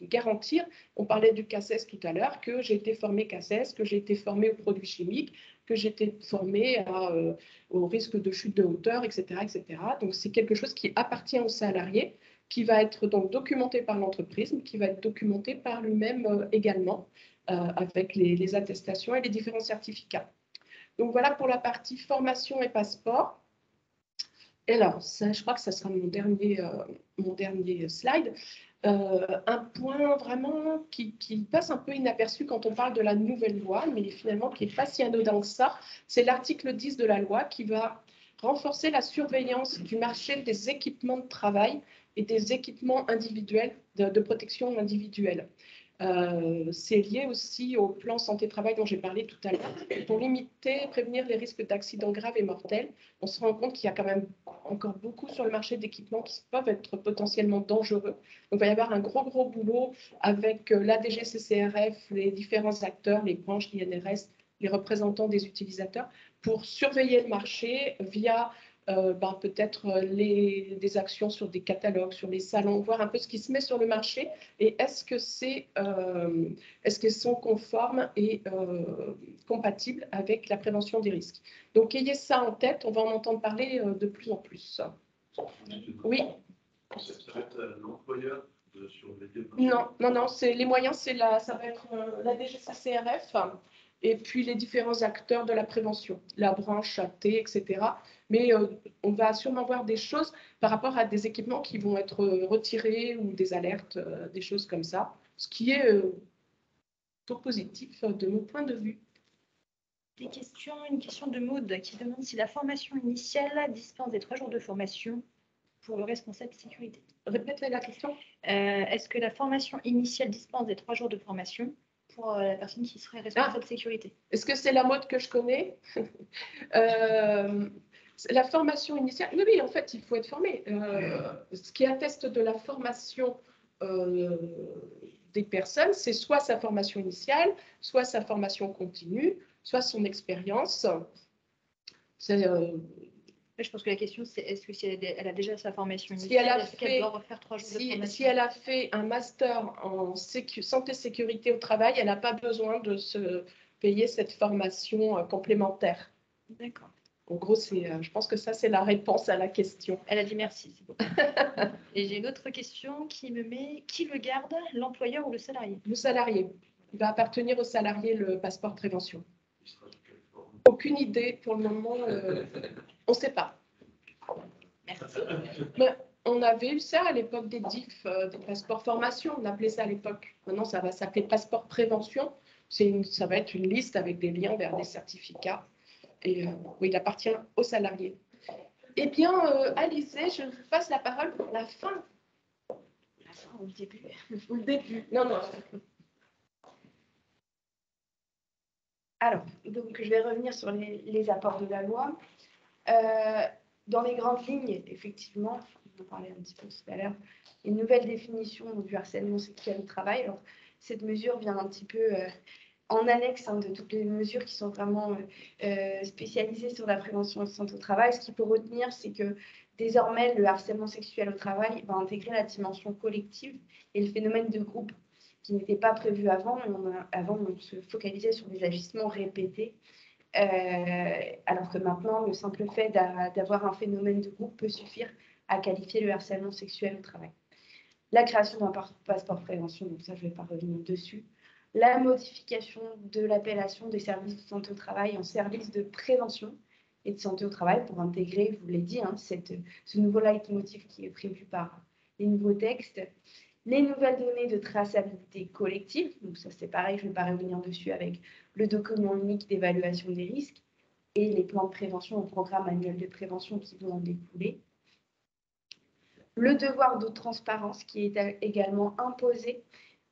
garantir, on parlait du CACES tout à l'heure, que j'ai été formé CACES, que j'ai été formé aux produits chimiques, que j'ai été formé au risque de chute de hauteur, etc. etc. Donc, c'est quelque chose qui appartient au salarié, qui va être donc documenté par l'entreprise, mais qui va être documenté par lui-même également, avec les attestations et les différents certificats. Donc, voilà pour la partie formation et passeport. Et alors, ça, je crois que ça sera mon dernier slide. Un point vraiment qui passe un peu inaperçu quand on parle de la nouvelle loi, mais finalement qui n'est pas si anodin que ça, c'est l'article 10 de la loi qui va renforcer la surveillance du marché des équipements de travail et des équipements individuels, de protection individuelle. C'est lié aussi au plan santé-travail dont j'ai parlé tout à l'heure. Pour limiter et prévenir les risques d'accidents graves et mortels, on se rend compte qu'il y a quand même encore beaucoup sur le marché d'équipements qui peuvent être potentiellement dangereux. Donc, il va y avoir un gros boulot avec la DGCCRF, les différents acteurs, les branches, l'INRS, les représentants des utilisateurs, pour surveiller le marché via peut-être des actions sur des catalogues, sur les salons, voir un peu ce qui se met sur le marché et est-ce qu'elles sont conformes et compatibles avec la prévention des risques. Donc, ayez ça en tête, on va en entendre parler de plus en plus. Oui. Ça va être l'employeur de surveiller. Non, les moyens, ça va être la DGCCRF et puis les différents acteurs de la prévention, la branche AT, etc. Mais on va sûrement voir des choses par rapport à des équipements qui vont être retirés ou des alertes, des choses comme ça, ce qui est tout positif de mon point de vue. Une question de Maud qui demande si la formation initiale dispense des 3 jours de formation pour le responsable sécurité. Répète la question. Est-ce que la formation initiale dispense des 3 jours de formation pour la personne qui serait responsable sécurité? Est-ce que c'est la mode que je connais? La formation initiale, oui, en fait, il faut être formé. Ce qui atteste de la formation des personnes, c'est soit sa formation initiale, soit sa formation continue, soit son expérience. Je pense que la question, c'est est-ce que si elle a déjà sa formation Si initiale, est-ce qu'elle doit refaire 3 jours de formation? Si elle a fait un master en santé sécurité au travail, elle n'a pas besoin de se payer cette formation complémentaire. D'accord. En gros, je pense que ça, c'est la réponse à la question. Elle a dit merci, c'est bon. Et j'ai une autre question qui me met, qui le garde, l'employeur ou le salarié? Le salarié. Il va appartenir au salarié le passeport prévention. Aucune idée pour le moment. On ne sait pas. Merci. Mais on avait eu ça à l'époque des DIF, des passeports formation, on appelait ça à l'époque. Maintenant, ça va s'appeler passeport prévention. Ça va être une liste avec des liens vers des certificats. Et oui, il appartient aux salariés. Eh bien, Alizée, je vous passe la parole pour la fin. La fin ou le début? Ou le début. Non. Alors, donc je vais revenir sur les apports de la loi. Dans les grandes lignes, effectivement, on en parlait un petit peu tout à l'heure, une nouvelle définition du harcèlement sexuel au travail. Alors, cette mesure vient un petit peu en annexe de toutes les mesures qui sont vraiment spécialisées sur la prévention et santé au travail. Ce qu'il faut retenir, c'est que désormais, le harcèlement sexuel au travail va intégrer la dimension collective et le phénomène de groupe qui n'était pas prévu avant. Avant, on se focalisait sur des agissements répétés. Alors que maintenant, le simple fait d'avoir un phénomène de groupe peut suffire à qualifier le harcèlement sexuel au travail. La création d'un passeport prévention, donc ça je ne vais pas revenir dessus. La modification de l'appellation des services de santé au travail en services de prévention et de santé au travail pour intégrer, je vous l'ai dit, ce nouveau leitmotiv qui est prévu par les nouveaux textes. Les nouvelles données de traçabilité collective, donc ça c'est pareil, je ne vais pas revenir dessus avec le document unique d'évaluation des risques et les plans de prévention au programme annuel de prévention qui vont en découler. Le devoir de transparence qui est également imposé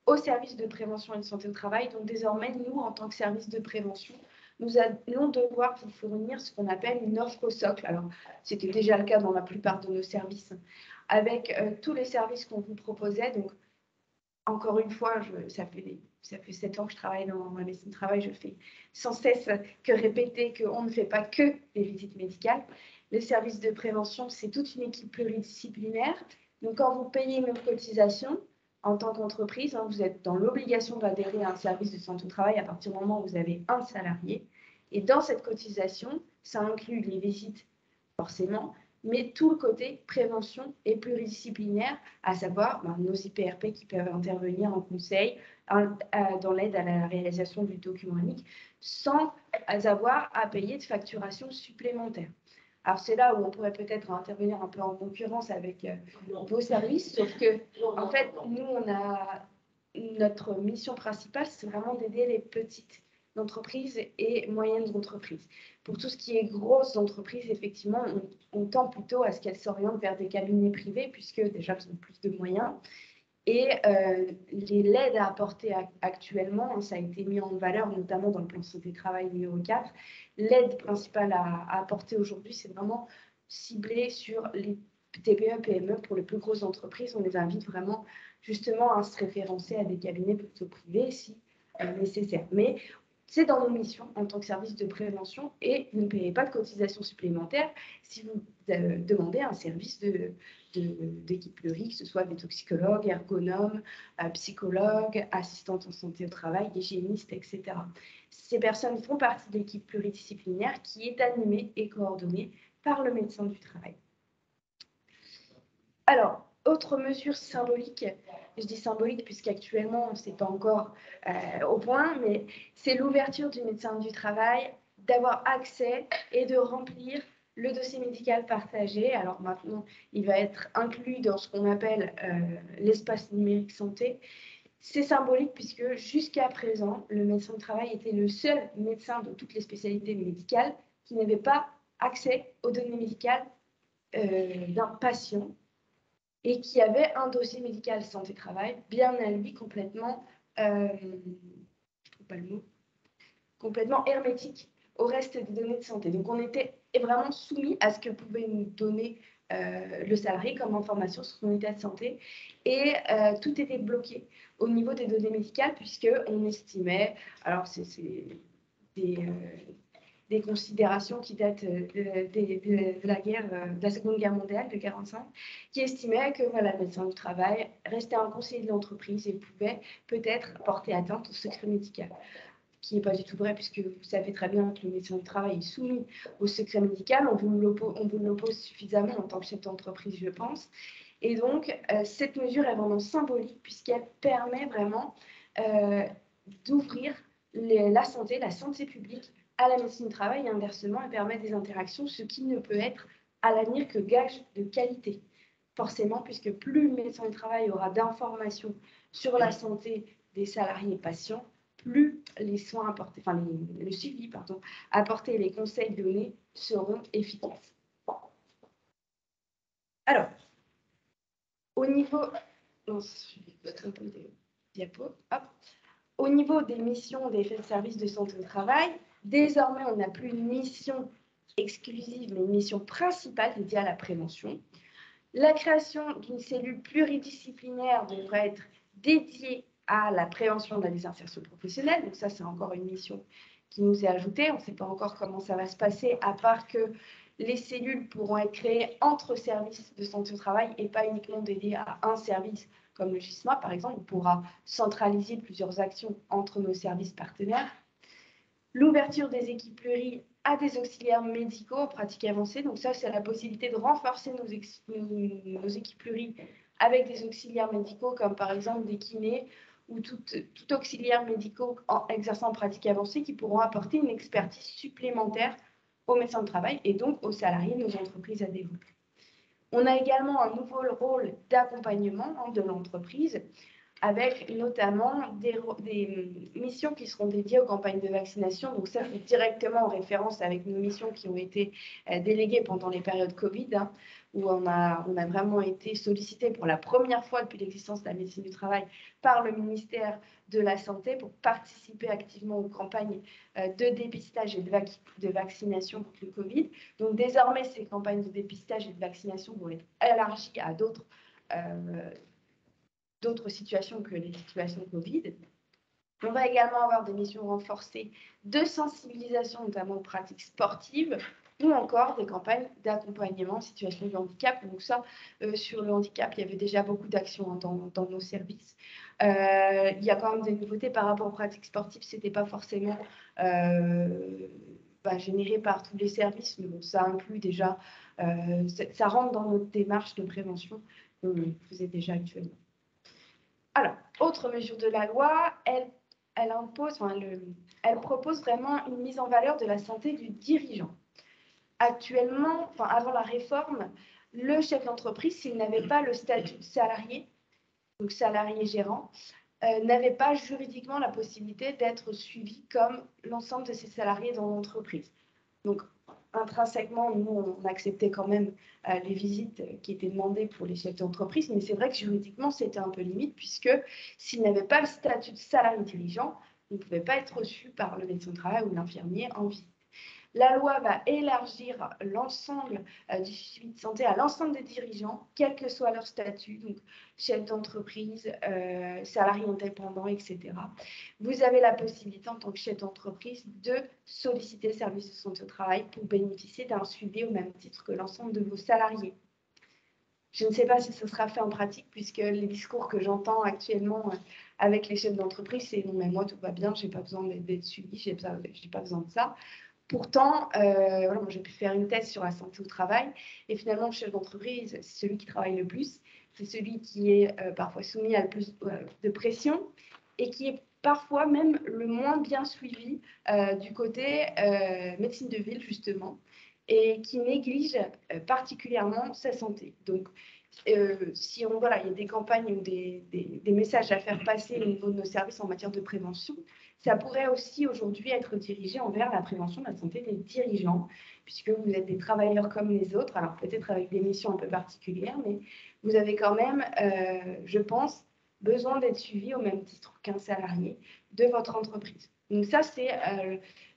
aux services de prévention et de santé au travail. Donc désormais, nous, en tant que service de prévention, nous allons devoir vous fournir ce qu'on appelle une offre socle. Alors, c'était déjà le cas dans la plupart de nos services, avec tous les services qu'on vous proposait. Donc, encore une fois, ça fait 7 ans que je travaille dans la médecine du travail, je fais sans cesse que répéter qu'on ne fait pas que des visites médicales. Les services de prévention, c'est toute une équipe pluridisciplinaire. Donc, quand vous payez une cotisation, en tant qu'entreprise, vous êtes dans l'obligation d'adhérer à un service de santé au travail à partir du moment où vous avez un salarié. Et dans cette cotisation, ça inclut les visites, forcément, mais tout le côté prévention et pluridisciplinaire, à savoir nos IPRP qui peuvent intervenir en conseil, dans l'aide à la réalisation du document unique, sans avoir à payer de facturation supplémentaire. Alors, c'est là où on pourrait peut-être intervenir un peu en concurrence avec vos services, sauf que, en fait, nous, notre mission principale, c'est vraiment d'aider les petites entreprises et moyennes entreprises. Pour tout ce qui est grosses entreprises, effectivement, on tend plutôt à ce qu'elles s'orientent vers des cabinets privés, puisque déjà, ils ont plus de moyens. Et l'aide à apporter actuellement, ça a été mis en valeur, notamment dans le plan santé travail numéro 4. L'aide principale à apporter aujourd'hui, c'est vraiment ciblé sur les TPE, PME. Pour les plus grosses entreprises, on les invite vraiment justement à se référencer à des cabinets plutôt privés si nécessaire. Mais C'est dans nos missions en tant que service de prévention et vous ne payez pas de cotisation supplémentaire si vous demandez un service d'équipe pluri, que ce soit des toxicologues, ergonomes, psychologues, assistantes en santé au travail, hygiénistes, etc. Ces personnes font partie de l'équipe pluridisciplinaire qui est animée et coordonnée par le médecin du travail. Alors, autre mesure symbolique, je dis symbolique puisqu'actuellement, ce n'est pas encore au point, mais c'est l'ouverture du médecin du travail, d'avoir accès et de remplir le dossier médical partagé. Alors maintenant, il va être inclus dans ce qu'on appelle l'espace numérique santé. C'est symbolique puisque jusqu'à présent, le médecin du travail était le seul médecin de toutes les spécialités médicales qui n'avait pas accès aux données médicales d'un patient et qui avait un dossier médical santé-travail bien à lui, complètement, complètement hermétique au reste des données de santé. Donc on était vraiment soumis à ce que pouvait nous donner le salarié comme information sur son état de santé et tout était bloqué au niveau des données médicales puisqu'on estimait, alors c'est des considérations qui datent de la guerre, de la Seconde Guerre mondiale, de 1945, qui estimaient que voilà, le médecin du travail restait un conseiller de l'entreprise et pouvait peut-être porter atteinte au secret médical. Qui n'est pas du tout vrai, puisque vous savez très bien que le médecin du travail est soumis au secret médical. On vous l'oppose suffisamment en tant que chef d'entreprise, je pense. Et donc, cette mesure est vraiment symbolique, puisqu'elle permet vraiment d'ouvrir la santé publique à la médecine du travail et inversement, elle permet des interactions, ce qui ne peut être à l'avenir que gage de qualité. Forcément, puisque plus le médecin du travail aura d'informations sur la santé des salariés patients, plus les soins apportés, enfin le suivi, apporté et les conseils donnés seront efficaces. Alors, au niveau, au niveau des missions des services de santé au travail, désormais, on n'a plus une mission exclusive, mais une mission principale dédiée à la prévention. La création d'une cellule pluridisciplinaire devrait être dédiée à la prévention de la désinsertion professionnelle. Donc ça, c'est encore une mission qui nous est ajoutée. On ne sait pas encore comment ça va se passer, à part que les cellules pourront être créées entre services de santé au travail et pas uniquement dédiées à un service comme le GISMA, par exemple. On pourra centraliser plusieurs actions entre nos services partenaires. L'ouverture des équipes pluri à des auxiliaires médicaux en pratique avancée. Donc ça, c'est la possibilité de renforcer nos équipes pluri avec des auxiliaires médicaux, comme par exemple des kinés ou tout auxiliaire médicaux exerçant en pratique avancée qui pourront apporter une expertise supplémentaire aux médecins de travail et donc aux salariés de nos entreprises à développer. On a également un nouveau rôle d'accompagnement de l'entreprise avec notamment des missions qui seront dédiées aux campagnes de vaccination. Donc ça fait directement en référence avec nos missions qui ont été déléguées pendant les périodes Covid, où on a vraiment été sollicité pour la première fois depuis l'existence de la médecine du travail par le ministère de la Santé pour participer activement aux campagnes de dépistage et de vaccination contre le Covid. Donc désormais, ces campagnes de dépistage et de vaccination vont être élargies à d'autres situations que les situations Covid. On va également avoir des missions renforcées de sensibilisation, notamment aux pratiques sportives, ou encore des campagnes d'accompagnement en situation de handicap. Donc ça, sur le handicap, il y avait déjà beaucoup d'actions dans nos services. Il y a quand même des nouveautés par rapport aux pratiques sportives. Ce n'était pas forcément généré par tous les services, mais bon, ça inclut déjà, ça rentre dans notre démarche de prévention qu'on faisait déjà actuellement. Alors, autre mesure de la loi, elle propose vraiment une mise en valeur de la santé du dirigeant. Actuellement, avant la réforme, le chef d'entreprise, s'il n'avait pas le statut de salarié, donc salarié gérant, n'avait pas juridiquement la possibilité d'être suivi comme l'ensemble de ses salariés dans l'entreprise. Donc, intrinsèquement, nous, on acceptait quand même les visites qui étaient demandées pour les chefs d'entreprise, mais c'est vrai que juridiquement, c'était un peu limite, puisque s'il n'avait pas le statut de salarié dirigeant, il ne pouvait pas être reçu par le médecin du travail ou l'infirmier en visite. La loi va élargir l'ensemble du suivi de santé à l'ensemble des dirigeants, quel que soit leur statut, donc chef d'entreprise, salarié indépendant, etc. Vous avez la possibilité en tant que chef d'entreprise de solliciter le service de santé au travail pour bénéficier d'un suivi au même titre que l'ensemble de vos salariés. Je ne sais pas si ce sera fait en pratique, puisque les discours que j'entends actuellement avec les chefs d'entreprise, c'est non, mais moi, tout va bien, je n'ai pas besoin d'être suivi, je n'ai pas besoin de ça. Pourtant, voilà, moi, j'ai pu faire une thèse sur la santé au travail, et finalement, le chef d'entreprise, c'est celui qui travaille le plus, c'est celui qui est parfois soumis à le plus de pression, et qui est parfois même le moins bien suivi du côté médecine de ville, justement, et qui néglige particulièrement sa santé. Donc, si on, voilà, il y a des campagnes ou des messages à faire passer au niveau de nos services en matière de prévention, ça pourrait aussi aujourd'hui être dirigé envers la prévention de la santé des dirigeants, puisque vous êtes des travailleurs comme les autres, alors peut-être avec des missions un peu particulières, mais vous avez quand même, je pense, besoin d'être suivi au même titre qu'un salarié de votre entreprise. Donc ça, c'est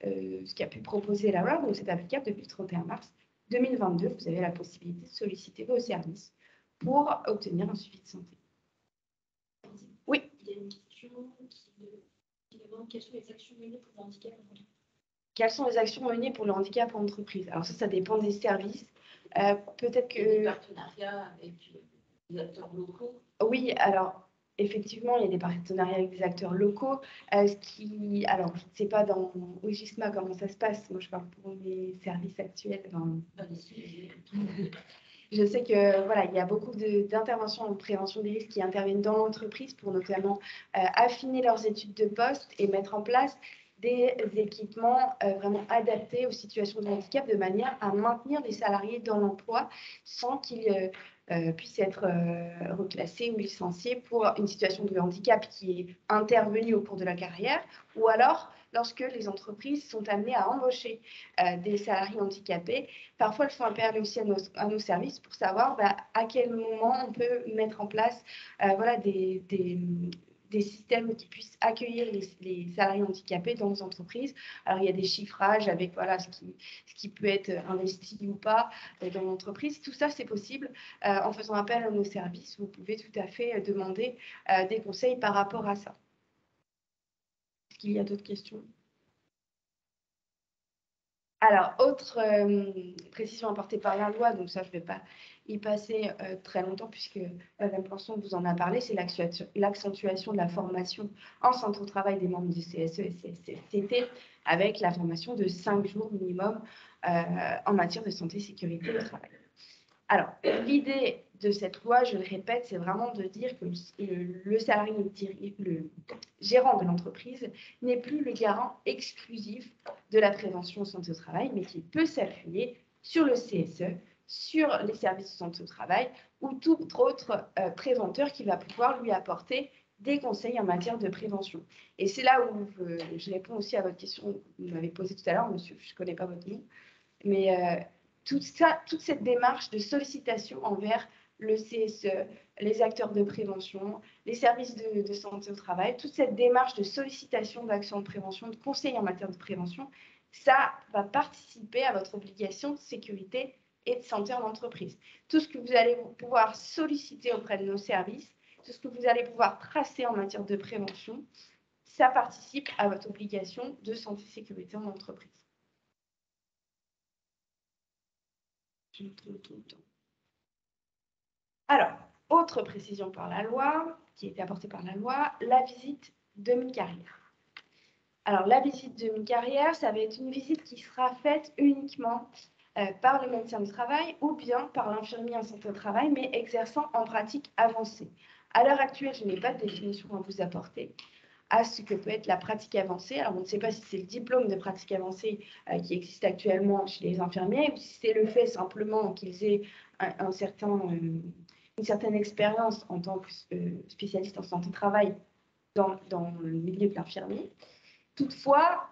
ce qu'a pu proposer la loi, donc c'est applicable depuis le 31 mars 2022. Vous avez la possibilité de solliciter vos services pour obtenir un suivi de santé. Oui. Il y a une question qui demande quelles sont les actions menées pour le handicap en entreprise. Quelles sont les actions menées pour le handicap en entreprise? Alors ça dépend des services. Peut-être que... Des partenariats avec les acteurs locaux. Oui, alors effectivement, il y a des partenariats avec des acteurs locaux. Alors, je ne sais pas au GISMA comment ça se passe. Moi, je parle pour mes services actuels. Je sais que voilà, il y a beaucoup d'interventions en prévention des risques qui interviennent dans l'entreprise pour notamment affiner leurs études de poste et mettre en place des équipements vraiment adaptés aux situations de handicap de manière à maintenir les salariés dans l'emploi sans qu'ils puissent être reclassés ou licenciés pour une situation de handicap qui est intervenue au cours de la carrière, ou alors lorsque les entreprises sont amenées à embaucher des salariés handicapés. Parfois, elles font appel aussi à nos services pour savoir à quel moment on peut mettre en place voilà, des systèmes qui puissent accueillir les salariés handicapés dans nos entreprises. Alors, il y a des chiffrages avec voilà, ce qui peut être investi ou pas dans l'entreprise. Tout ça, c'est possible en faisant appel à nos services. Vous pouvez tout à fait demander des conseils par rapport à ça. Est-ce qu'il y a d'autres questions? Alors, autre précision apportée par la loi, donc ça, je ne vais pas y passer très longtemps puisque Mme Plançon vous en a parlé, c'est l'accentuation de la formation en santé au travail des membres du CSE et CSCT avec la formation de 5 jours minimum en matière de santé et sécurité au travail. Alors, l'idée de cette loi, je le répète, c'est vraiment de dire que le salarié, le gérant de l'entreprise n'est plus le garant exclusif de la prévention en santé au travail, mais qu'il peut s'appuyer sur le CSE, sur les services de santé au travail ou tout autre préventeur qui va pouvoir lui apporter des conseils en matière de prévention. Et c'est là où je réponds aussi à votre question que vous m'avez posée tout à l'heure, monsieur, je ne connais pas votre nom, mais toute cette démarche de sollicitation envers le CSE, les acteurs de prévention, les services de santé au travail, toute cette démarche de sollicitation d'actions de prévention, de conseils en matière de prévention, ça va participer à votre obligation de sécurité et de santé en entreprise. Tout ce que vous allez pouvoir solliciter auprès de nos services, tout ce que vous allez pouvoir tracer en matière de prévention, ça participe à votre obligation de santé et sécurité en entreprise. Alors, autre précision par la loi, qui a été apportée par la loi, la visite de mi-carrière. Alors, la visite de mi-carrière, ça va être une visite qui sera faite uniquement par le médecin du travail ou bien par l'infirmier en santé au travail, mais exerçant en pratique avancée. À l'heure actuelle, je n'ai pas de définition à vous apporter à ce que peut être la pratique avancée. Alors, on ne sait pas si c'est le diplôme de pratique avancée qui existe actuellement chez les infirmiers ou si c'est le fait simplement qu'ils aient une certaine expérience en tant que spécialiste en santé au travail dans le milieu de l'infirmier. Toutefois,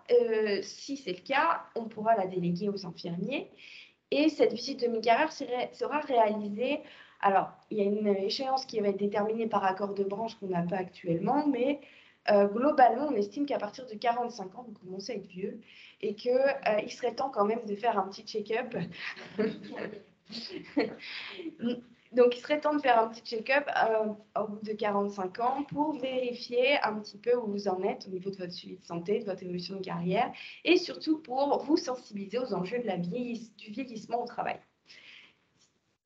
si c'est le cas, on pourra la déléguer aux infirmiers et cette visite de mi-carrière sera réalisée. Alors, il y a une échéance qui va être déterminée par accord de branche qu'on n'a pas actuellement, mais globalement, on estime qu'à partir de 45 ans, vous commencez à être vieux et qu'il serait temps quand même de faire un petit check-up. Donc, il serait temps de faire un petit check-up au bout de 45 ans pour vérifier un petit peu où vous en êtes au niveau de votre suivi de santé, de votre évolution de carrière et surtout pour vous sensibiliser aux enjeux de du vieillissement au travail.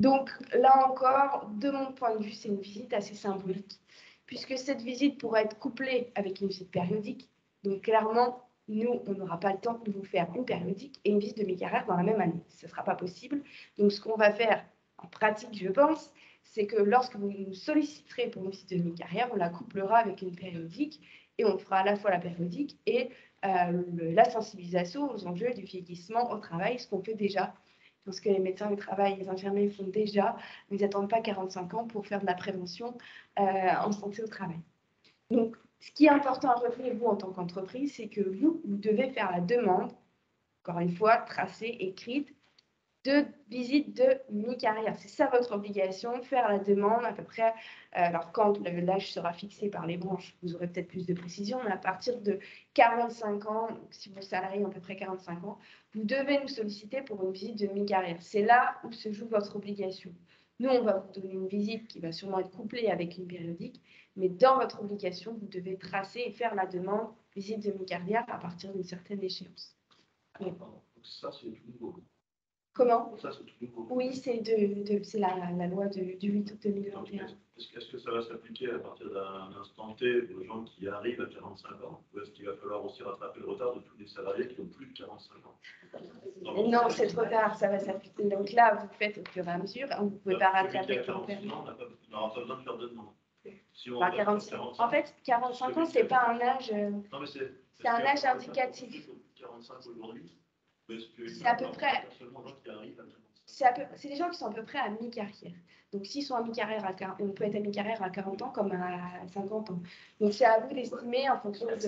Donc, là encore, de mon point de vue, c'est une visite assez symbolique puisque cette visite pourrait être couplée avec une visite périodique. Donc, clairement, nous, on n'aura pas le temps de vous faire une périodique et une visite de mi-carrière dans la même année. Ce ne sera pas possible. Donc, ce qu'on va faire en pratique, je pense, c'est que lorsque vous nous solliciterez pour une visite de mi-carrière, on la couplera avec une périodique et on fera à la fois la périodique et la sensibilisation aux enjeux du vieillissement au travail, ce qu'on fait déjà. Parce que les médecins du travail et les infirmiers font déjà, ils n'attendent pas 45 ans pour faire de la prévention en santé au travail. Donc, ce qui est important à retenir, vous, en tant qu'entreprise, c'est que vous devez faire la demande, encore une fois, tracée, écrite, de visite de mi-carrière. C'est ça votre obligation, faire la demande à peu près. Alors, quand l'âge sera fixé par les branches, vous aurez peut-être plus de précision, mais à partir de 45 ans, si vos salariés ont à peu près 45 ans, vous devez nous solliciter pour une visite de mi-carrière. C'est là où se joue votre obligation. Nous, on va vous donner une visite qui va sûrement être couplée avec une périodique, mais dans votre obligation, vous devez tracer et faire la demande visite de mi-carrière à partir d'une certaine échéance. Donc ça, c'est tout nouveau. Comment? Ça, c'est tout nouveau. Oui, c'est la loi du 8 août 2021. Est-ce que ça va s'appliquer à partir d'un instant T aux gens qui arrivent à 45 ans? Ou est-ce qu'il va falloir aussi rattraper le retard de tous les salariés qui ont plus de 45 ans? Non, c'est trop tard, ça va s'appliquer. Donc là, vous faites au fur et à mesure, vous ne pouvez pas rattraper tout le temps. On n'aura pas besoin de faire de demande. Si on Enfin, 45. En fait, 45 ans, c'est pas un âge. Non, mais c'est un âge indicatif. 45 aujourd'hui. C'est à peu près. C'est des gens qui sont à peu près à mi-carrière. Donc, s'ils sont à mi-carrière, on peut être à mi-carrière à 40 ans comme à 50 ans. Donc, c'est à vous d'estimer en fonction de.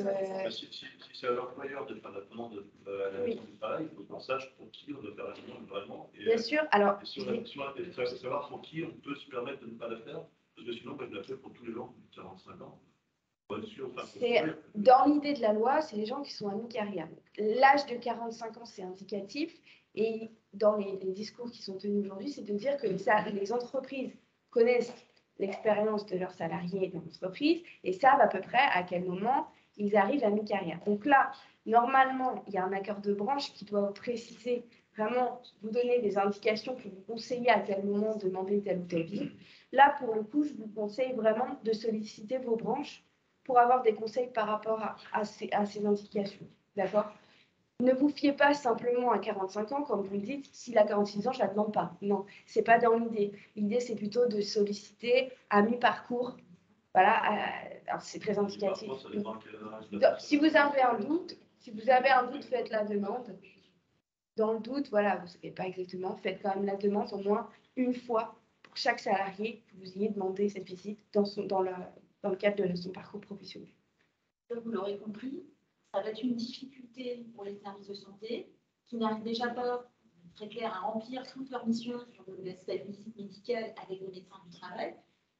Si c'est à l'employeur de faire la demande à la maison du travail, il faut qu'on sache pour qui on doit faire la demande vraiment. Bien sûr. Alors, savoir pour qui on peut se permettre de ne pas la faire, parce que sinon, moi, je la fais pour tous les gens de 45 ans. Dans l'idée de la loi, c'est les gens qui sont à mi-carrière. L'âge de 45 ans, c'est indicatif. Et dans les discours qui sont tenus aujourd'hui, c'est de dire que les entreprises connaissent l'expérience de leurs salariés dans l'entreprise et savent à peu près à quel moment ils arrivent à mi-carrière. Donc là, normalement, il y a un accord de branche qui doit préciser, vraiment vous donner des indications pour vous conseiller à quel moment demander telle ou telle visite. Là, pour le coup, je vous conseille vraiment de solliciter vos branches pour avoir des conseils par rapport à ces indications. D'accord? Ne vous fiez pas simplement à 45 ans, comme vous le dites, s'il a 46 ans, je ne la demande pas. Non, ce n'est pas dans l'idée. L'idée, c'est plutôt de solliciter à mi-parcours. Voilà, alors c'est très indicatif. Donc, si vous avez un doute, faites la demande. Dans le doute, voilà, vous ne savez pas exactement, faites quand même la demande au moins une fois pour chaque salarié que vous ayez demandé cette visite dans le cadre de son parcours professionnel. Vous l'aurez compris, ça va être une difficulté pour les services de santé qui n'arrivent déjà pas, très clair, à remplir toute leur mission sur l'aspect visite médicale avec les médecins du travail.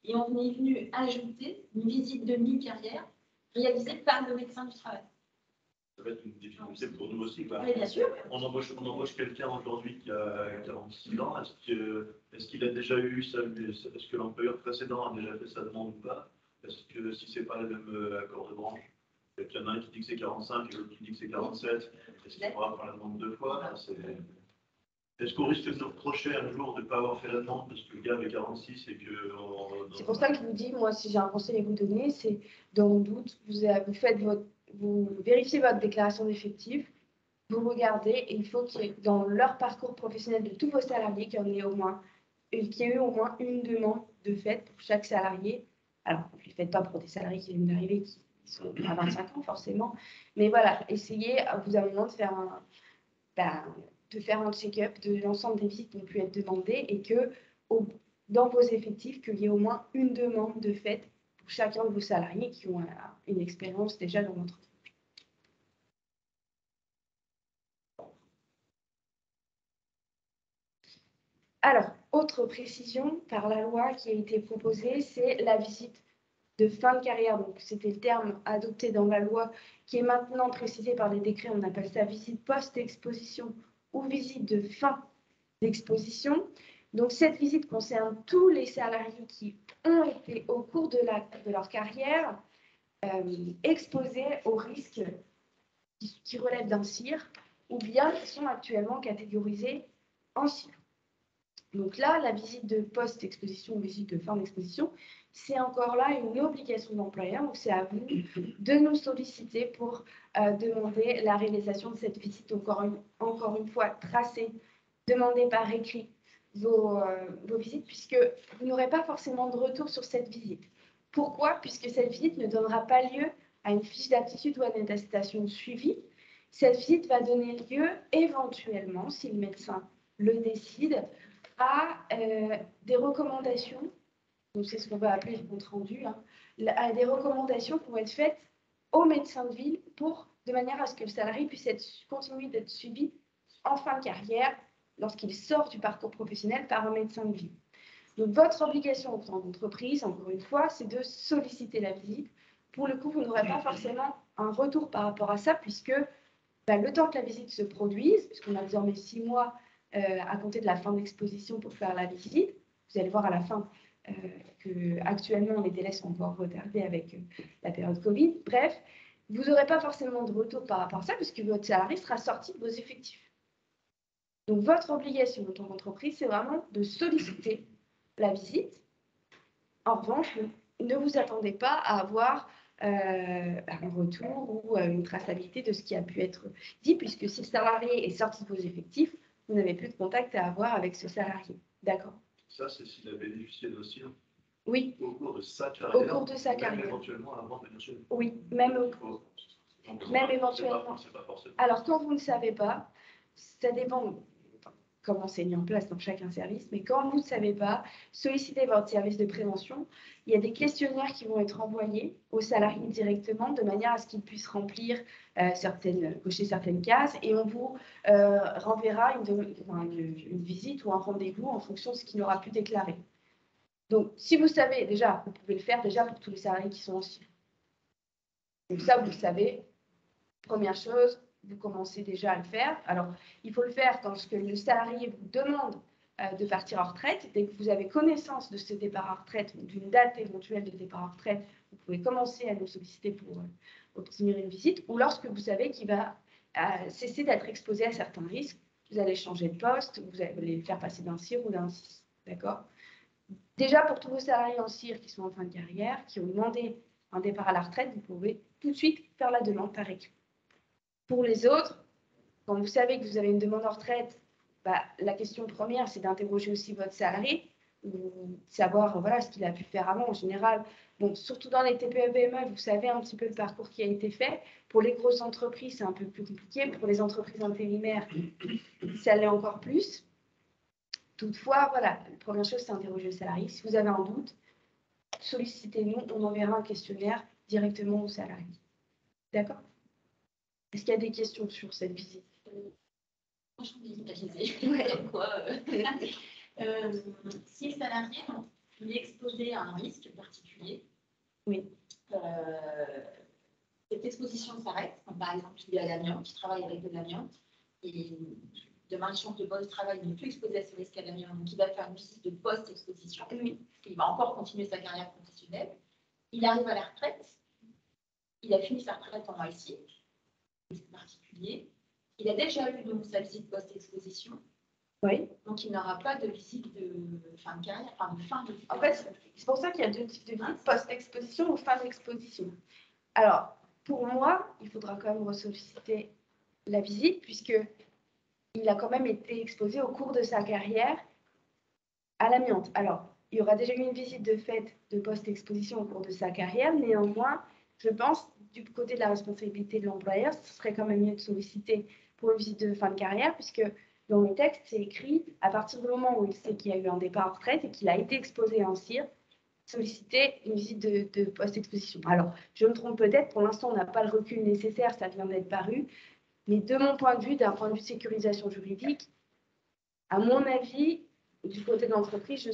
Et on est venu ajouter une visite de mi-carrière réalisée par le médecin du travail. Ça va être une difficulté pour nous aussi. Oui, bien sûr. On embauche quelqu'un aujourd'hui qui a 46 ans. Est-ce qu'il a déjà eu ça? Est-ce que l'employeur précédent a déjà fait sa demande ou pas? Est-ce que si ce n'est pas le même accord de branche, il y en a un qui dit que c'est 45 et l'autre qui dit que c'est 47, est-ce qu'il faudra faire la demande deux fois? Est-ce qu'on risque de nous reprocher un jour de ne pas avoir fait la demande parce que le gars avait 46 et que... C'est pour ça que je vous dis, moi, si j'ai un conseil à vous donner, c'est dans le doute, vous vérifiez votre déclaration d'effectifs, vous regardez, et il faut qu'il y ait dans leur parcours professionnel de tous vos salariés qu'il y ait eu au moins une demande de fait pour chaque salarié. Alors, ne le faites pas pour des salariés qui viennent d'arriver, qui sont à 25 ans forcément, mais voilà, essayez à vous à un moment de faire un check-up de l'ensemble des visites qui ont pu être demandées et que dans vos effectifs, qu'il y ait au moins une demande de fait pour chacun de vos salariés qui ont une expérience déjà dans l'entreprise. Alors, autre précision par la loi qui a été proposée, c'est la visite de fin de carrière, donc c'était le terme adopté dans la loi, qui est maintenant précisé par les décrets, on appelle ça visite post-exposition ou visite de fin d'exposition. Donc cette visite concerne tous les salariés qui ont été au cours de leur carrière exposés aux risques qui relèvent d'un CIR ou bien qui sont actuellement catégorisés en CIR. Donc là, la visite de post-exposition ou visite de fin d'exposition, c'est encore là une obligation d'employeur. Donc c'est à vous de nous solliciter pour demander la réalisation de cette visite, encore une fois tracée, demandée par écrit vos visites, puisque vous n'aurez pas forcément de retour sur cette visite. Pourquoi? Puisque cette visite ne donnera pas lieu à une fiche d'aptitude ou à une attestation de suivi. Cette visite va donner lieu éventuellement, si le médecin le décide, à des recommandations, donc c'est ce qu'on va appeler le compte rendu, à des recommandations qui vont être faites au médecin de ville de manière à ce que le salarié puisse continuer d'être suivi en fin de carrière lorsqu'il sort du parcours professionnel par un médecin de ville. Donc votre obligation en tant qu'entreprise, encore une fois, c'est de solliciter la visite. Pour le coup, vous n'aurez pas forcément un retour par rapport à ça, puisque le temps que la visite se produise, puisqu'on a désormais 6 mois à compter de la fin de l'exposition pour faire la visite. Vous allez voir à la fin qu'actuellement, les délais sont encore retardés avec la période Covid. Bref, vous n'aurez pas forcément de retour par rapport à ça, puisque votre salarié sera sorti de vos effectifs. Donc, votre obligation en tant qu'entreprise, c'est vraiment de solliciter la visite. En revanche, ne vous attendez pas à avoir un retour ou une traçabilité de ce qui a pu être dit, puisque si le salarié est sorti de vos effectifs, vous n'avez plus de contact à avoir avec ce salarié. D'accord? Ça, c'est s'il a bénéficié d'un CIR Oui. au cours de sa carrière. Au cours de sa carrière. Éventuellement avant de venir chez nous. Oui, même éventuellement. C'est pas forcément. Alors, quand vous ne savez pas, ça dépend comment c'est mis en place dans chacun service, mais quand vous ne savez pas, sollicitez votre service de prévention. Il y a des questionnaires qui vont être envoyés aux salariés directement de manière à ce qu'ils puissent remplir cocher certaines cases et on vous renverra une visite ou un rendez-vous en fonction de ce qu'il aura pu déclarer. Donc, si vous savez déjà, vous pouvez le faire déjà pour tous les salariés qui sont en CIR. Donc ça, vous le savez. Première chose, vous commencez déjà à le faire. Alors, il faut le faire quand le salarié vous demande de partir en retraite. Dès que vous avez connaissance de ce départ en retraite, d'une date éventuelle de départ en retraite, vous pouvez commencer à nous solliciter pour obtenir une visite. Ou lorsque vous savez qu'il va cesser d'être exposé à certains risques, vous allez changer de poste, vous allez le faire passer d'un CIR ou d'un CIS. D'accord? Déjà, pour tous vos salariés en CIR qui sont en fin de carrière, qui ont demandé un départ à la retraite, vous pouvez tout de suite faire la demande par écrit. Pour les autres, quand vous savez que vous avez une demande en retraite, la question première, c'est d'interroger aussi votre salarié, savoir ce qu'il a pu faire avant. En général, surtout dans les TPE-PME, vous savez un petit peu le parcours qui a été fait. Pour les grosses entreprises, c'est un peu plus compliqué. Pour les entreprises intérimaires, ça l'est encore plus. Toutefois, la première chose, c'est d'interroger le salarié. Si vous avez un doute, sollicitez-nous, on enverra un questionnaire directement au salarié. D'accord? Est-ce qu'il y a des questions sur cette visite? Franchement, digitalisé. Si le salarié est exposé à un risque particulier, oui. Cette exposition s'arrête. Par exemple, il est à l'amiante, il travaille avec de l'amiante, et demain, il change de poste de travail, il n'est plus exposé à ce risque à l'amiante, donc il va faire une visite de post-exposition. Oui. Il va encore continuer sa carrière professionnelle. Il arrive à la retraite, il a fini sa retraite en IC, particulier. Il a déjà eu donc sa visite post-exposition. Oui. Donc, il n'aura pas de visite de fin de carrière, enfin de fin de. En fait, c'est pour ça qu'il y a deux types de visites, post-exposition ou fin d'exposition. Alors, pour moi, il faudra quand même ressolliciter la visite, puisqu'il a quand même été exposé au cours de sa carrière à l'amiante. Alors, il y aura déjà eu une visite de fait de post-exposition au cours de sa carrière, néanmoins, je pense, du côté de la responsabilité de l'employeur, ce serait quand même mieux de solliciter pour une visite de fin de carrière, puisque dans le texte, c'est écrit, à partir du moment où il sait qu'il y a eu un départ en retraite et qu'il a été exposé à un CIR, solliciter une visite de post-exposition. Alors, je me trompe peut-être, pour l'instant, on n'a pas le recul nécessaire, ça vient d'être paru, mais de mon point de vue, d'un point de vue de sécurisation juridique, à mon avis, du côté de l'entreprise, je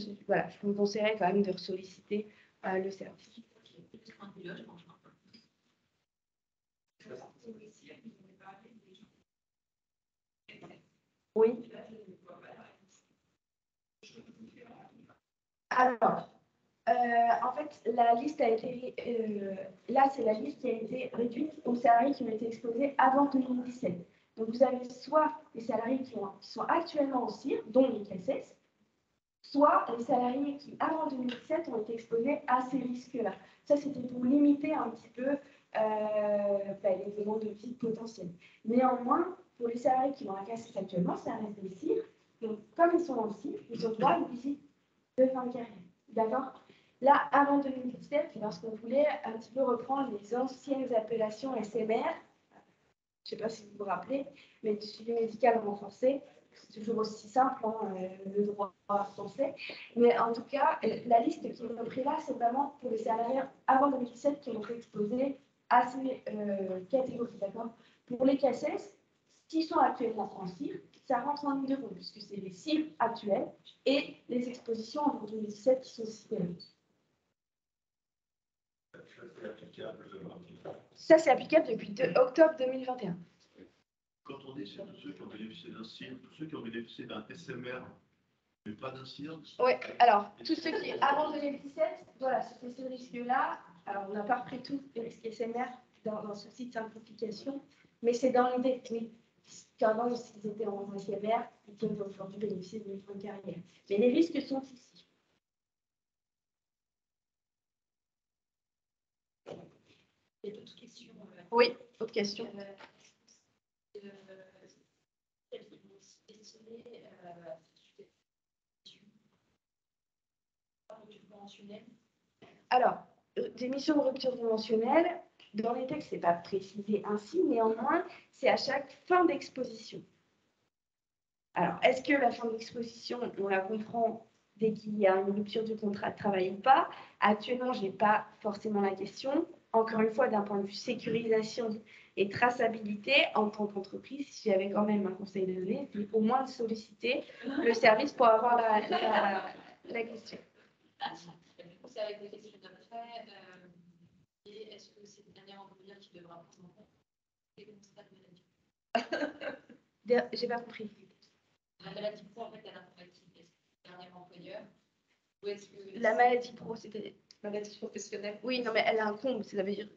vous conseillerais quand même de solliciter le service. plus là, je mange pas. Oui. Alors, en fait, la liste a été, là, c'est la liste qui a été réduite aux salariés qui ont été exposés avant 2017. Donc, vous avez soit les salariés qui sont actuellement en CIR, dont les CACES, soit les salariés qui, avant 2017, ont été exposés à ces risques-là. Ça, c'était pour limiter un petit peu les demandes de visite potentielles. Néanmoins, pour les salariés qui ont la CACES actuellement, ça reste des CIR. Donc, comme ils sont en CIR, ils ont droit à une visite de fin de carrière. D'accord? Là, avant 2017, lorsqu'on voulait un petit peu reprendre les anciennes appellations SMR, je ne sais pas si vous vous rappelez, mais du suivi médical renforcé, c'est toujours aussi simple, hein, le droit français. Mais en tout cas, la liste qui est reprise là, c'est vraiment pour les salariés avant 2017 qui ont été exposés à ces catégories. D'accord? Pour les CACES, qui sont actuellement en CIR, ça rentre en ligne de compte, puisque c'est les CIR actuels et les expositions en 2017 qui sont citées. Ça, c'est applicable depuis octobre 2021. Quand on dit c'est tous ceux qui ont bénéficié d'un CIR, tous ceux qui ont bénéficié d'un SMR, mais pas d'un CIR. Oui, alors, tous ceux qui, avant 2017, voilà, c'était ce risque-là. Alors, on n'a pas repris tous les risques SMR dans ce site de simplification, mais c'est dans l'idée, oui, qu'avant, ils étaient en SMR et qui ont aujourd'hui bénéficié d'une fin de carrière. Mais les risques sont ici. Il y a d'autres questions. Oui, autre question. Alors, des missions de rupture conventionnelle, dans les textes, ce n'est pas précisé ainsi, néanmoins, c'est à chaque fin d'exposition. Alors, est-ce que la fin d'exposition, on la comprend dès qu'il y a une rupture du contrat de travail ou pas? Actuellement, je n'ai pas forcément la question. Encore une fois, d'un point de vue sécurisation et traçabilité, en tant qu'entreprise, si j'avais quand même un conseil de donner, c'est au moins de solliciter le service pour avoir la question. C'est avec les questions d'après. Et est-ce que c'est le dernier employeur qui devra prendre en compte les constats de maladie? J'ai pas compris. La maladie pro, en fait, elle accompagne le dernier employeur. Ou est-ce que la maladie pro, c'était. Maladie professionnelle. Oui, non, mais elle a un comble, ça veut dire.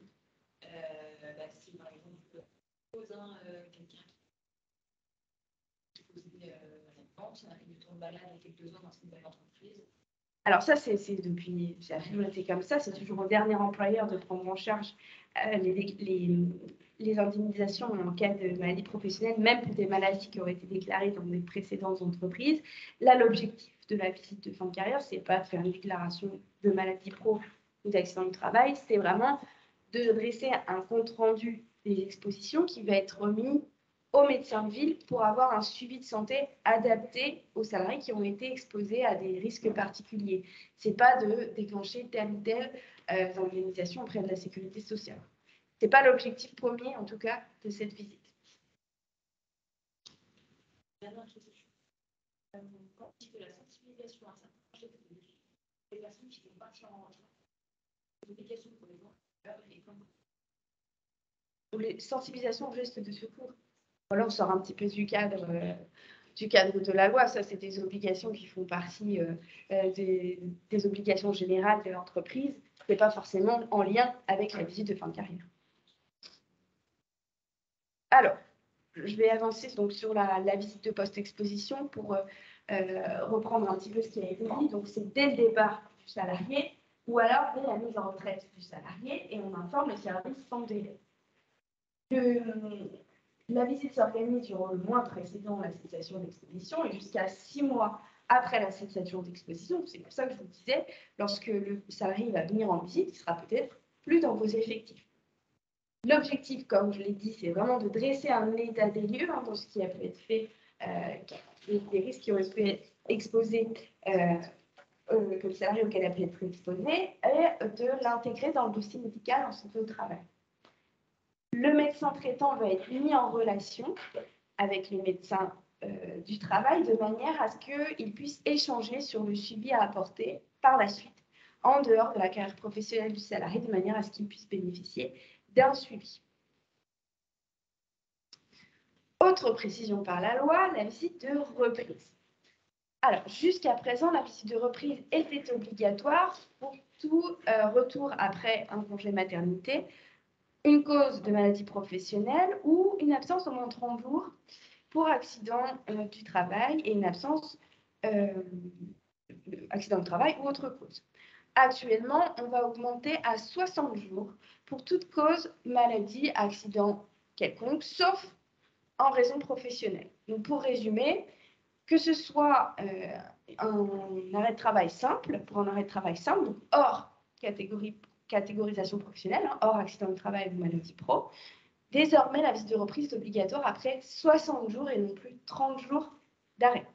Si par exemple, quelqu'un qui posait la vente, il tombe malade il y a quelques ans dans une nouvelle entreprise. Alors ça, c'est depuis, ça a toujours été comme ça, c'est toujours au dernier employeur de prendre en charge les indemnisations en cas de maladie professionnelle, même pour des maladies qui auraient été déclarées dans des précédentes entreprises. Là, l'objectif de la visite de fin de carrière, c'est pas de faire une déclaration de maladie pro ou d'accident de travail, c'est vraiment de dresser un compte-rendu des expositions qui va être remis au médecin de ville pour avoir un suivi de santé adapté aux salariés qui ont été exposés à des risques particuliers. Ce n'est pas de déclencher telle ou telle indemnisation auprès de la sécurité sociale. Ce n'est pas l'objectif premier, en tout cas, de cette visite. Dernière question. Quand on dit de la sensibilisation à certains projets de les personnes qui sont parties en retraite, l'obligation pour les employeurs et comment? Les sensibilisations aux gestes de secours. Voilà, on sort un petit peu du cadre de la loi. Ça, c'est des obligations qui font partie des obligations générales de l'entreprise. Ce n'est pas forcément en lien avec la visite de fin de carrière. Alors, je vais avancer donc sur la visite de post-exposition pour reprendre un petit peu ce qui a été dit. Donc, c'est dès le départ du salarié ou alors dès la mise en retraite du salarié et on informe le service sans délai. La visite s'organise durant le mois précédant la cessation d'exposition et jusqu'à 6 mois après la cessation d'exposition. C'est pour ça que je vous disais, lorsque le salarié va venir en visite, il sera peut-être plus dans vos effectifs. L'objectif, comme je l'ai dit, c'est vraiment de dresser un état des lieux dans ce qui a pu être fait, les risques qui ont pu être exposés, que le salarié auquel il a pu être exposé, et de l'intégrer dans le dossier médical en santé au travail. Le médecin traitant va être mis en relation avec les médecins du travail de manière à ce qu'ils puissent échanger sur le suivi à apporter par la suite en dehors de la carrière professionnelle du salarié, de manière à ce qu'il puisse bénéficier d'un suivi. Autre précision par la loi, la visite de reprise. Alors, jusqu'à présent, la visite de reprise était obligatoire pour tout retour après un congé maternité, une cause de maladie professionnelle ou une absence au moins 30 jours pour accident du travail et une absence accident de travail ou autre cause. Actuellement, on va augmenter à 60 jours pour toute cause, maladie, accident quelconque, sauf en raison professionnelle. Donc, pour résumer, que ce soit un arrêt de travail simple, pour un arrêt de travail simple, donc hors catégorisation professionnelle, hein, hors accident de travail ou maladie pro, désormais la visite de reprise est obligatoire après 60 jours et non plus 30 jours d'arrêt.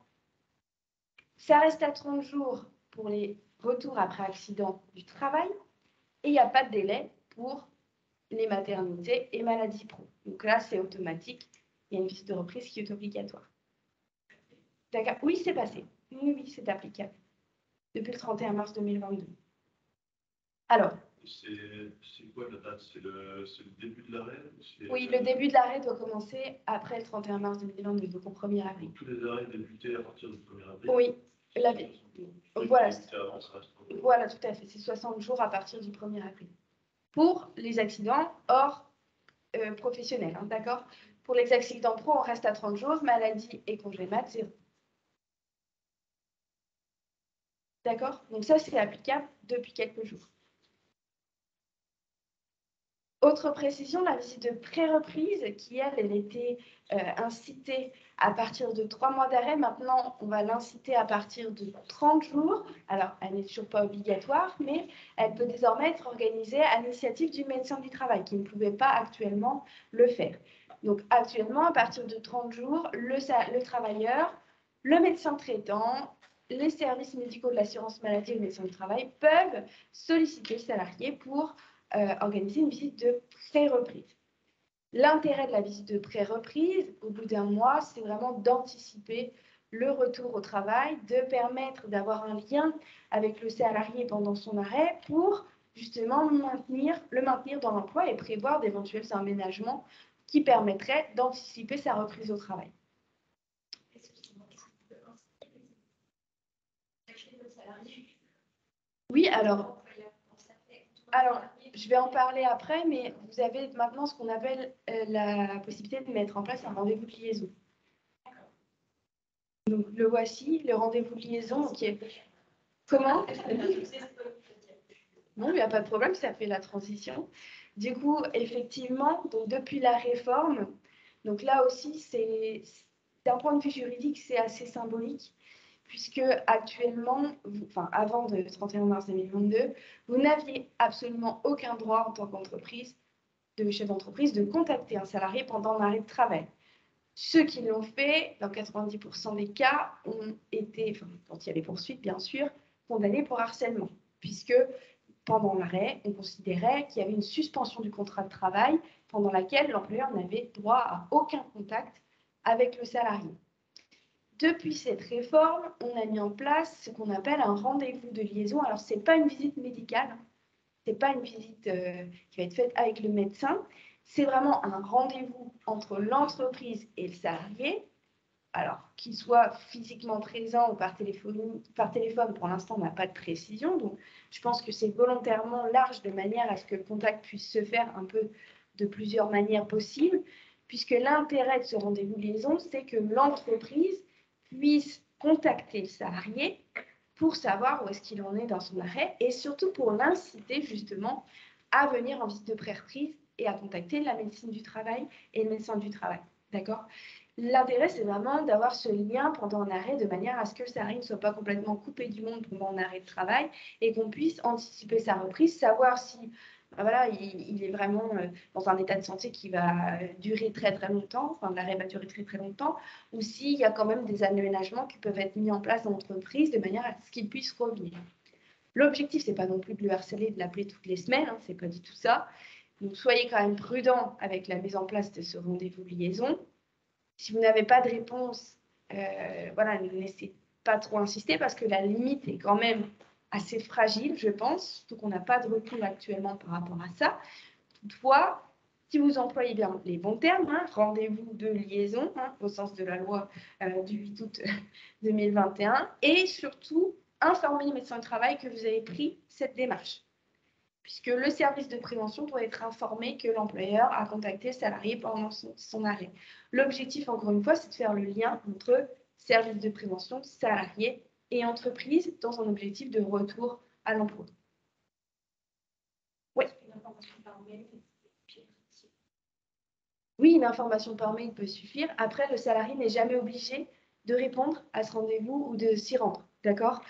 Ça reste à 30 jours pour les retours après accident du travail et il n'y a pas de délai pour les maternités et maladies pro. Donc là, c'est automatique, il y a une visite de reprise qui est obligatoire. D'accord. Oui, c'est passé. Oui, c'est applicable. Depuis le 31 mars 2022. Alors. C'est quoi la date? C'est le début de l'arrêt? Oui, le début de l'arrêt doit commencer après le 31 mars 2022, donc au 1er avril. Donc, tous les arrêts débutés à partir du 1er avril? Oui. Voilà, tout à fait. C'est 60 jours à partir du 1er avril. Pour les accidents hors professionnels, hein, d'accord? Pour les accidents pro, on reste à 30 jours. Maladie et congé mat, 0. D'accord? Donc ça, c'est applicable depuis quelques jours. Autre précision, la visite de pré-reprise, qui, elle était incitée à partir de 3 mois d'arrêt. Maintenant, on va l'inciter à partir de 30 jours. Alors, elle n'est toujours pas obligatoire, mais elle peut désormais être organisée à l'initiative du médecin du travail, qui ne pouvait pas actuellement le faire. Donc, actuellement, à partir de 30 jours, le travailleur, le médecin traitant, les services médicaux de l'assurance maladie et le médecin du travail peuvent solliciter le salarié pour organiser une visite de pré-reprise. L'intérêt de la visite de pré-reprise, au bout d'un mois, c'est vraiment d'anticiper le retour au travail, de permettre d'avoir un lien avec le salarié pendant son arrêt pour justement le maintenir dans l'emploi et prévoir d'éventuels aménagements qui permettraient d'anticiper sa reprise au travail. Oui, alors, je vais en parler après, mais vous avez maintenant ce qu'on appelle la possibilité de mettre en place un rendez-vous de liaison. Donc, le voici, le rendez-vous de liaison qui est... Comment? Non, il n'y a pas de problème, ça fait la transition. Du coup, effectivement, donc, depuis la réforme, donc là aussi, c'est d'un point de vue juridique, c'est assez symbolique, puisque actuellement, avant le 31 mars 2022, vous n'aviez absolument aucun droit en tant qu'entreprise, de chef d'entreprise, de contacter un salarié pendant l'arrêt de travail. Ceux qui l'ont fait, dans 90% des cas, ont été, quand il y a les poursuites, bien sûr, condamnés pour harcèlement, puisque pendant l'arrêt, on considérait qu'il y avait une suspension du contrat de travail pendant laquelle l'employeur n'avait droit à aucun contact avec le salarié. Depuis cette réforme, on a mis en place ce qu'on appelle un rendez-vous de liaison. Alors, ce n'est pas une visite médicale, ce n'est pas une visite qui va être faite avec le médecin, c'est vraiment un rendez-vous entre l'entreprise et le salarié. Alors, qu'il soit physiquement présent ou par téléphone, pour l'instant, on n'a pas de précision. Donc, je pense que c'est volontairement large de manière à ce que le contact puisse se faire un peu de plusieurs manières possibles, puisque l'intérêt de ce rendez-vous de liaison, c'est que l'entreprise puisse contacter le salarié pour savoir où est-ce qu'il en est dans son arrêt et surtout pour l'inciter justement à venir en visite de pré-reprise et à contacter la médecine du travail et le médecin du travail. D'accord ? L'intérêt, c'est vraiment d'avoir ce lien pendant un arrêt de manière à ce que le salarié ne soit pas complètement coupé du monde pendant un arrêt de travail et qu'on puisse anticiper sa reprise, savoir si voilà, il est vraiment dans un état de santé qui va durer très très longtemps, l'arrêt va durer très très longtemps, ou s'il y a quand même des aménagements qui peuvent être mis en place dans l'entreprise de manière à ce qu'il puisse revenir. L'objectif, c'est pas non plus de le harceler, de l'appeler toutes les semaines, hein, c'est pas du tout ça. Donc soyez quand même prudent avec la mise en place de ce rendez-vous de liaison. Si vous n'avez pas de réponse, voilà, ne laissez pas trop insister parce que la limite est quand même assez fragile, je pense, donc on n'a pas de recul actuellement par rapport à ça. Toutefois, si vous employez bien les bons termes, hein, rendez-vous de liaison, hein, au sens de la loi du 8 août 2021, et surtout informer le médecin du travail que vous avez pris cette démarche, puisque le service de prévention doit être informé que l'employeur a contacté le salarié pendant son arrêt. L'objectif, encore une fois, c'est de faire le lien entre service de prévention, salarié et entreprise dans un objectif de retour à l'emploi. Oui. Oui, une information par mail peut suffire. Après, le salarié n'est jamais obligé de répondre à ce rendez-vous ou de s'y rendre, d'accord?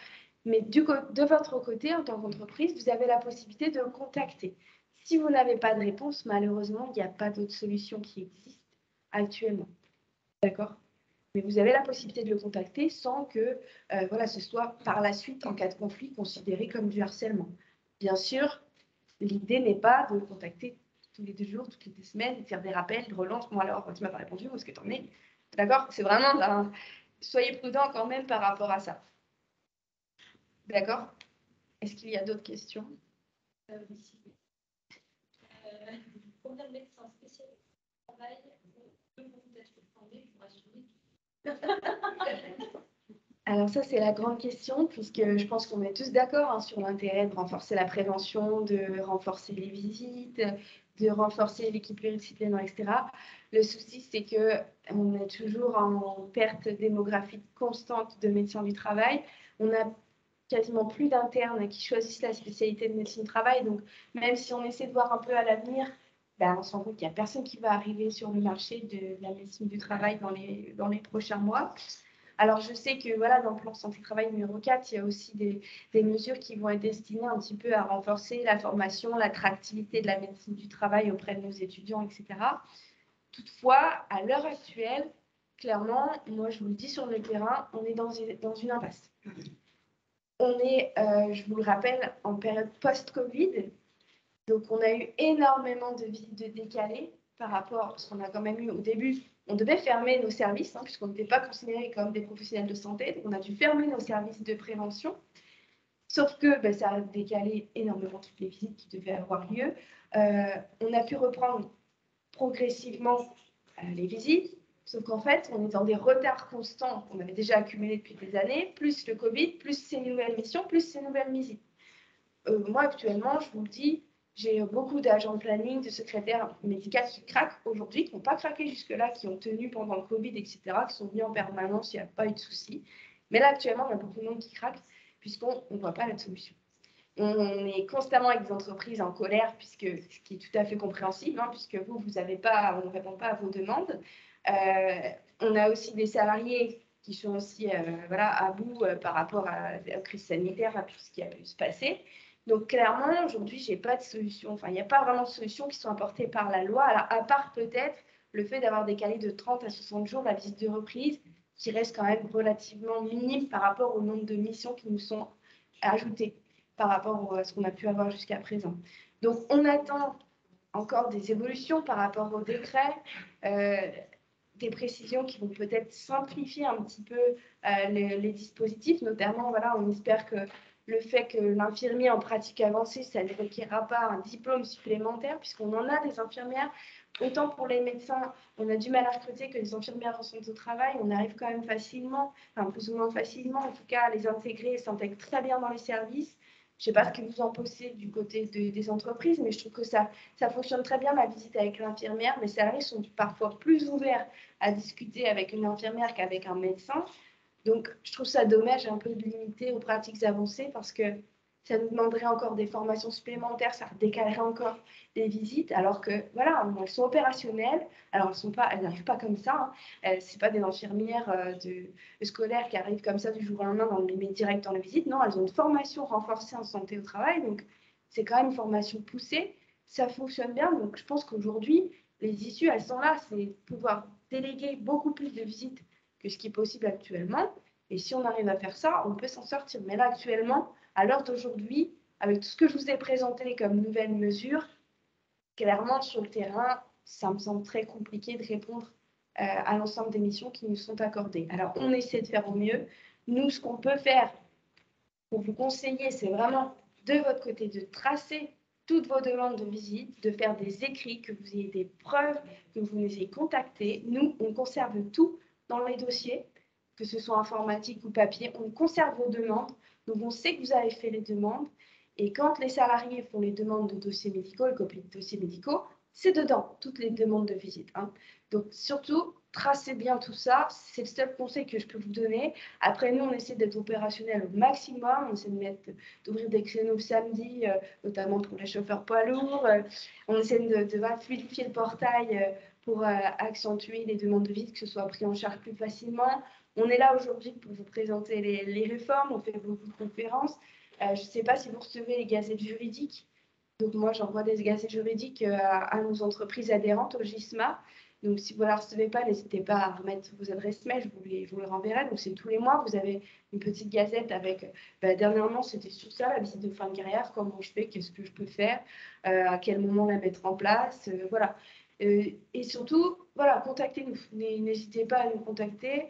Mais de votre côté, en tant qu'entreprise, vous avez la possibilité de le contacter. Si vous n'avez pas de réponse, malheureusement, il n'y a pas d'autre solution qui existe actuellement, d'accord? Mais vous avez la possibilité de le contacter sans que voilà, ce soit par la suite, en cas de conflit, considéré comme du harcèlement. Bien sûr, l'idée n'est pas de le contacter tous les 2 jours, toutes les 2 semaines, faire des rappels, de relance. Bon, alors, tu m'as pas répondu, où est-ce que tu en es? D'accord? C'est vraiment, soyez prudent quand même par rapport à ça. D'accord? Est-ce qu'il y a d'autres questions? Combien de médecins spécialistes travaillent pour être formés pour assurer? Alors ça, c'est la grande question, puisque je pense qu'on est tous d'accord hein, sur l'intérêt de renforcer la prévention, de renforcer les visites, de renforcer l'équipe pluridisciplinaire, etc. Le souci, c'est qu'on est toujours en perte démographique constante de médecins du travail. On a quasiment plus d'internes qui choisissent la spécialité de médecine du travail. Donc, même si on essaie de voir un peu à l'avenir, on se rend compte qu'il n'y a personne qui va arriver sur le marché de la médecine du travail dans les prochains mois. Alors, je sais que voilà, dans le plan santé-travail numéro 4, il y a aussi des mesures qui vont être destinées un petit peu à renforcer la formation, l'attractivité de la médecine du travail auprès de nos étudiants, etc. Toutefois, à l'heure actuelle, clairement, moi je vous le dis sur le terrain, on est dans une impasse. On est, je vous le rappelle, en période post-Covid. Donc, on a eu énormément de visites de décalées par rapport à ce qu'on a quand même eu au début. On devait fermer nos services, hein, puisqu'on n'était pas considérés comme des professionnels de santé. Donc, on a dû fermer nos services de prévention. Sauf que ça a décalé énormément toutes les visites qui devaient avoir lieu. On a pu reprendre progressivement les visites. Sauf qu'en fait, on est dans des retards constants qu'on avait déjà accumulés depuis des années, plus le Covid, plus ces nouvelles missions, plus ces nouvelles visites. Moi, actuellement, je vous le dis, j'ai beaucoup d'agents de planning, de secrétaires médicaux qui craquent aujourd'hui, qui n'ont pas craqué jusque-là, qui ont tenu pendant le Covid, etc., qui sont venus en permanence, il n'y a pas eu de souci. Mais là, actuellement, il y a beaucoup de monde qui craque, puisqu'on ne voit pas la solution. On est constamment avec des entreprises en colère, ce qui est tout à fait compréhensible, hein, puisque vous on ne répond pas à vos demandes. On a aussi des salariés qui sont aussi à bout par rapport à la crise sanitaire, à tout ce qui a pu se passer. Donc, clairement, aujourd'hui, je n'ai pas de solution. Enfin, il n'y a pas vraiment de solutions qui sont apportées par la loi, alors, à part peut-être le fait d'avoir décalé de 30 à 60 jours la visite de reprise, qui reste quand même relativement minime par rapport au nombre de missions qui nous sont ajoutées par rapport à ce qu'on a pu avoir jusqu'à présent. Donc, on attend encore des évolutions par rapport au décret, des précisions qui vont peut-être simplifier un petit peu les dispositifs, notamment, on espère que le fait que l'infirmier en pratique avancée, ça ne requiera pas un diplôme supplémentaire, puisqu'on en a des infirmières. Autant pour les médecins, on a du mal à recruter que les infirmières en santé au travail, on arrive quand même facilement, enfin plus ou moins facilement, en tout cas, à les intégrer, elles s'intègrent très bien dans les services. Je ne sais pas ce que vous en pensez du côté des entreprises, mais je trouve que ça fonctionne très bien, la visite avec l'infirmière. Les salariés sont parfois plus ouverts à discuter avec une infirmière qu'avec un médecin. Donc, je trouve ça dommage un peu de limiter aux pratiques avancées parce que ça nous demanderait encore des formations supplémentaires, ça décalerait encore les visites, alors que, elles sont opérationnelles. Alors, elles n'arrivent pas comme ça. Hein. Ce pas des infirmières scolaires qui arrivent comme ça du jour au lendemain les mettre direct dans les visites. Non, elles ont une formation renforcée en santé au travail. Donc, c'est quand même une formation poussée. Ça fonctionne bien. Donc, je pense qu'aujourd'hui, les issues, elles sont là. C'est pouvoir déléguer beaucoup plus de visites que ce qui est possible actuellement. Et si on arrive à faire ça, on peut s'en sortir. Mais là, actuellement, à l'heure d'aujourd'hui, avec tout ce que je vous ai présenté comme nouvelles mesures, clairement, sur le terrain, ça me semble très compliqué de répondre à l'ensemble des missions qui nous sont accordées. Alors, on essaie de faire au mieux. Nous, ce qu'on peut faire, pour vous conseiller, c'est vraiment de votre côté de tracer toutes vos demandes de visite, de faire des écrits, que vous ayez des preuves, que vous nous ayez contactés. Nous, on conserve tout dans les dossiers, que ce soit informatique ou papier. On conserve vos demandes. Donc, on sait que vous avez fait les demandes. Et quand les salariés font les demandes de dossiers médicaux, les copies de dossiers médicaux, c'est dedans, toutes les demandes de visite. Hein. Donc, surtout, tracez bien tout ça. C'est le seul conseil que je peux vous donner. Après, nous, on essaie d'être opérationnel au maximum. On essaie d'ouvrir des créneaux le samedi, notamment pour les chauffeurs poids lourds. On essaie de fluidifier le portail pour accentuer les demandes de visite, que ce soit pris en charge plus facilement. On est là aujourd'hui pour vous présenter les réformes. On fait beaucoup de conférences. Je ne sais pas si vous recevez les gazettes juridiques. Donc, moi, j'envoie des gazettes juridiques à nos entreprises adhérentes au GISMA. Donc, si vous ne la recevez pas, n'hésitez pas à remettre vos adresses mail, je vous les renverrai. Donc, c'est tous les mois, vous avez une petite gazette avec, dernièrement, c'était sur ça, la visite de fin de carrière, comment je fais, qu'est-ce que je peux faire, à quel moment la mettre en place, voilà. Et surtout, voilà, contactez-nous. N'hésitez pas à nous contacter.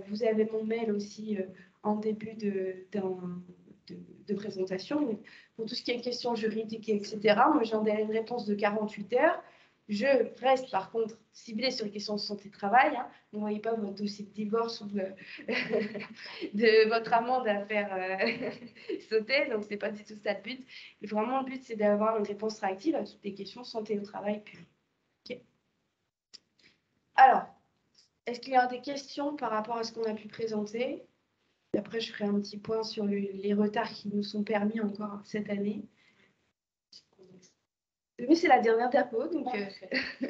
Vous avez mon mail aussi en début de présentation. Donc, pour tout ce qui est questions juridiques, etc., moi, j'en ai une réponse de 48 heures. Je reste par contre ciblée sur les questions de santé-travail. Hein. Ne voyez pas votre dossier de divorce ou de votre amende à faire sauter. Donc, ce n'est pas du tout ça le but. Et vraiment, le but, c'est d'avoir une réponse réactive à toutes les questions santé au travail public. Okay. Alors, est-ce qu'il y a des questions par rapport à ce qu'on a pu présenter? Et après, je ferai un petit point sur les retards qui nous sont permis encore cette année. Mais c'est la dernière diapo, donc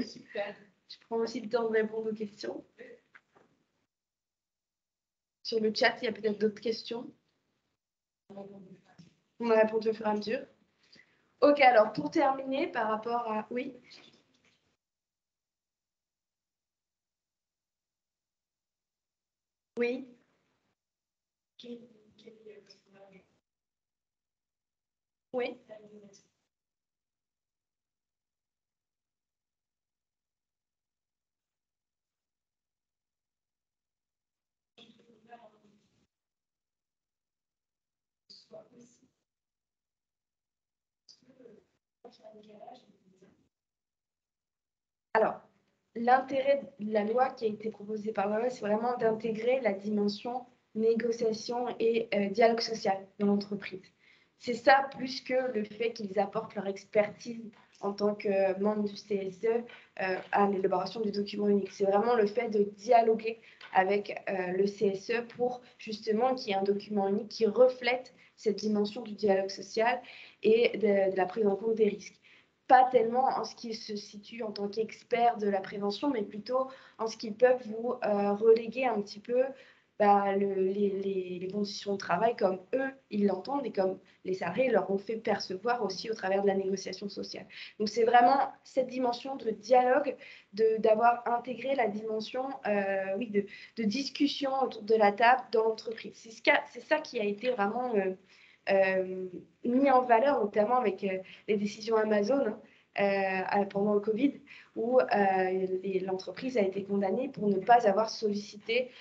super. Je prends aussi le temps de répondre aux questions. Sur le chat, il y a peut-être d'autres questions. On a répondu au fur et à mesure. Ok, alors pour terminer, par rapport à... Oui. Oui. Oui. Alors, l'intérêt de la loi qui a été proposée par la loi, c'est vraiment d'intégrer la dimension négociation et dialogue social dans l'entreprise. C'est ça plus que le fait qu'ils apportent leur expertise en tant que membre du CSE à l'élaboration du document unique. C'est vraiment le fait de dialoguer avec le CSE pour justement qu'il y ait un document unique qui reflète cette dimension du dialogue social et de la prise en compte des risques. Pas tellement en ce qu'ils se situent en tant qu'experts de la prévention, mais plutôt en ce qu'ils peuvent vous reléguer un petit peu les conditions de travail comme eux, ils l'entendent et comme les salariés leur ont fait percevoir aussi au travers de la négociation sociale. Donc, c'est vraiment cette dimension de dialogue, d'avoir intégré la dimension de discussion autour de la table dans l'entreprise. C'est ça qui a été vraiment mis en valeur, notamment avec les décisions Amazon pendant le Covid, où l'entreprise a été condamnée pour ne pas avoir sollicité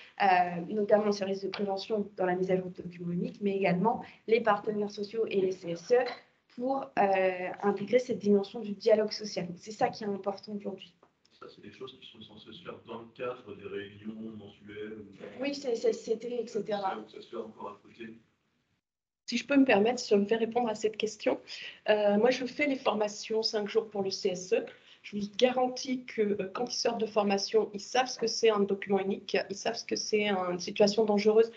notamment le service de prévention dans la mise à jour de documents uniques, mais également les partenaires sociaux et les CSE pour intégrer cette dimension du dialogue social. C'est ça qui est important aujourd'hui. Ça, c'est des choses qui sont censées se faire dans le cadre des réunions mensuelles. Oui, c'était, etc. Ça se fait encore à côté. Si je peux me permettre, si je me fais répondre à cette question, moi je fais les formations 5 jours pour le CSE. Je vous garantis que quand ils sortent de formation, ils savent ce que c'est un document unique, ils savent ce que c'est une situation dangereuse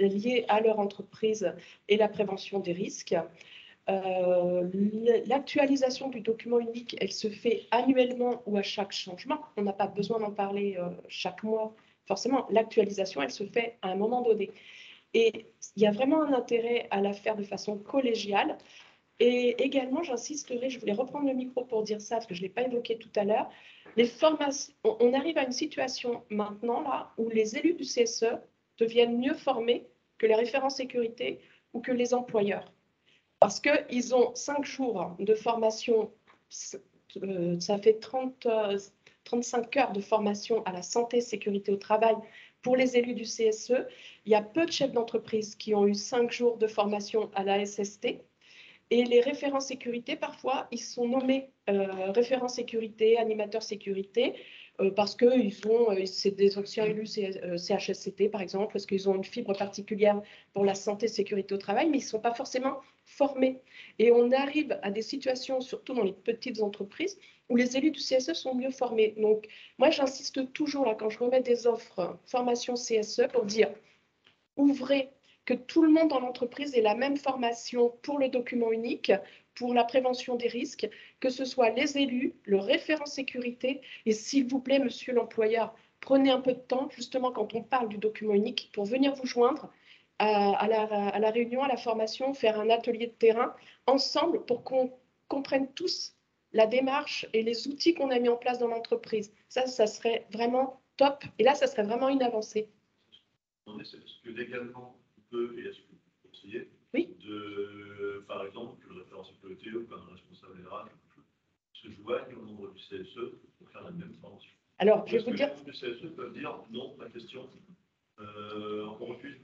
liée à leur entreprise et la prévention des risques. L'actualisation du document unique, elle se fait annuellement ou à chaque changement. On n'a pas besoin d'en parler chaque mois. Forcément, l'actualisation, elle se fait à un moment donné. Et il y a vraiment un intérêt à la faire de façon collégiale. Et également, j'insisterai, je voulais reprendre le micro pour dire ça, parce que je ne l'ai pas évoqué tout à l'heure, les formations, on arrive à une situation maintenant là, où les élus du CSE deviennent mieux formés que les référents sécurité ou que les employeurs. Parce qu'ils ont 5 jours de formation, ça fait 35 heures de formation à la santé, sécurité au travail pour les élus du CSE, il y a peu de chefs d'entreprise qui ont eu 5 jours de formation à la SST. Et les référents sécurité, parfois, ils sont nommés référents sécurité, animateurs sécurité, parce que c'est des anciens élus CHSCT, par exemple, parce qu'ils ont une fibre particulière pour la santé et sécurité au travail, mais ils ne sont pas forcément formés. Et on arrive à des situations, surtout dans les petites entreprises, où les élus du CSE sont mieux formés. Donc, moi, j'insiste toujours, là, quand je remets des offres formation CSE, pour dire, ouvrez, que tout le monde dans l'entreprise ait la même formation pour le document unique, pour la prévention des risques, que ce soit les élus, le référent sécurité, et s'il vous plaît, monsieur l'employeur, prenez un peu de temps, justement, quand on parle du document unique, pour venir vous joindre à la réunion, à la formation, faire un atelier de terrain ensemble pour qu'on comprenne tous la démarche et les outils qu'on a mis en place dans l'entreprise. Ça serait vraiment top. Et là, ça serait vraiment une avancée. C'est parce que légalement, on peut, et est-ce que vous conseillez, oui, par exemple, que le référent sécurité ou qu'un responsable RH se joigne au nombre du CSE pour faire la même formation. Alors, je vais vous dire. Les CSE peuvent dire non, ma question, on refuse.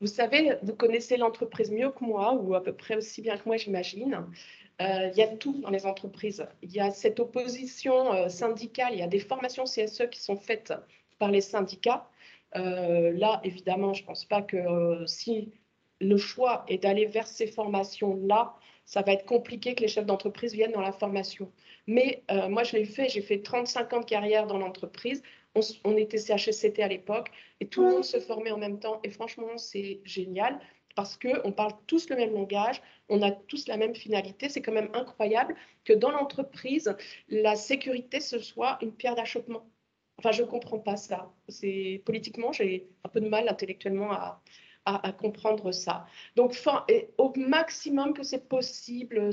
Vous savez, vous connaissez l'entreprise mieux que moi, ou à peu près aussi bien que moi, j'imagine. Il y a tout dans les entreprises. Il y a cette opposition syndicale, il y a des formations CSE qui sont faites par les syndicats. Là, évidemment, je ne pense pas que si le choix est d'aller vers ces formations-là, ça va être compliqué que les chefs d'entreprise viennent dans la formation. Mais moi, je l'ai fait, j'ai fait 35 ans de carrière dans l'entreprise. On était CHSCT à l'époque et tout le monde se formait en même temps. Et franchement, c'est génial parce qu'on parle tous le même langage, on a tous la même finalité. C'est quand même incroyable que dans l'entreprise, la sécurité, ce soit une pierre d'achoppement. Enfin, je ne comprends pas ça. Politiquement, j'ai un peu de mal intellectuellement à comprendre ça. Donc, au maximum que c'est possible,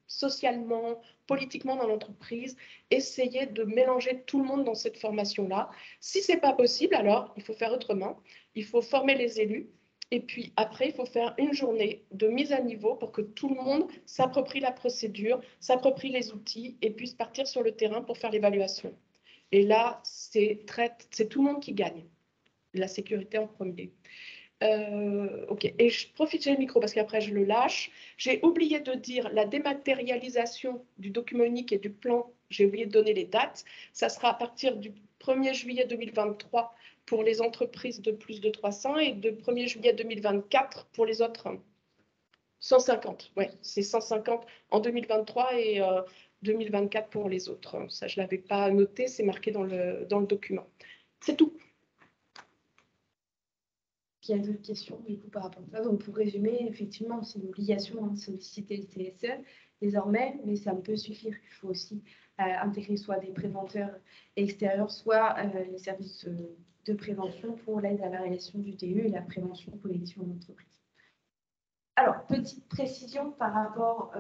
socialement, politiquement dans l'entreprise, essayer de mélanger tout le monde dans cette formation-là. Si ce n'est pas possible, alors il faut faire autrement. Il faut former les élus. Et puis après, il faut faire une journée de mise à niveau pour que tout le monde s'approprie la procédure, s'approprie les outils et puisse partir sur le terrain pour faire l'évaluation. Et là, c'est tout le monde qui gagne. La sécurité en premier. Ok, et je profite j'ai le micro parce qu'après je le lâche. J'ai oublié de dire la dématérialisation du document unique et du plan. J'ai oublié de donner les dates. Ça sera à partir du 1er juillet 2023 pour les entreprises de plus de 300 et de 1er juillet 2024 pour les autres 150. Ouais, c'est 150 en 2023 et 2024 pour les autres. Ça, je ne l'avais pas noté, c'est marqué dans le document. C'est tout. Il y a d'autres questions du coup par rapport à ça. Donc pour résumer, effectivement, c'est une obligation de solliciter le CSE désormais, mais ça ne peut suffire. Il faut aussi intégrer soit des préventeurs extérieurs, soit les services de prévention pour l'aide à la réalisation du DE et la prévention collective en entreprise. Alors, petite précision par rapport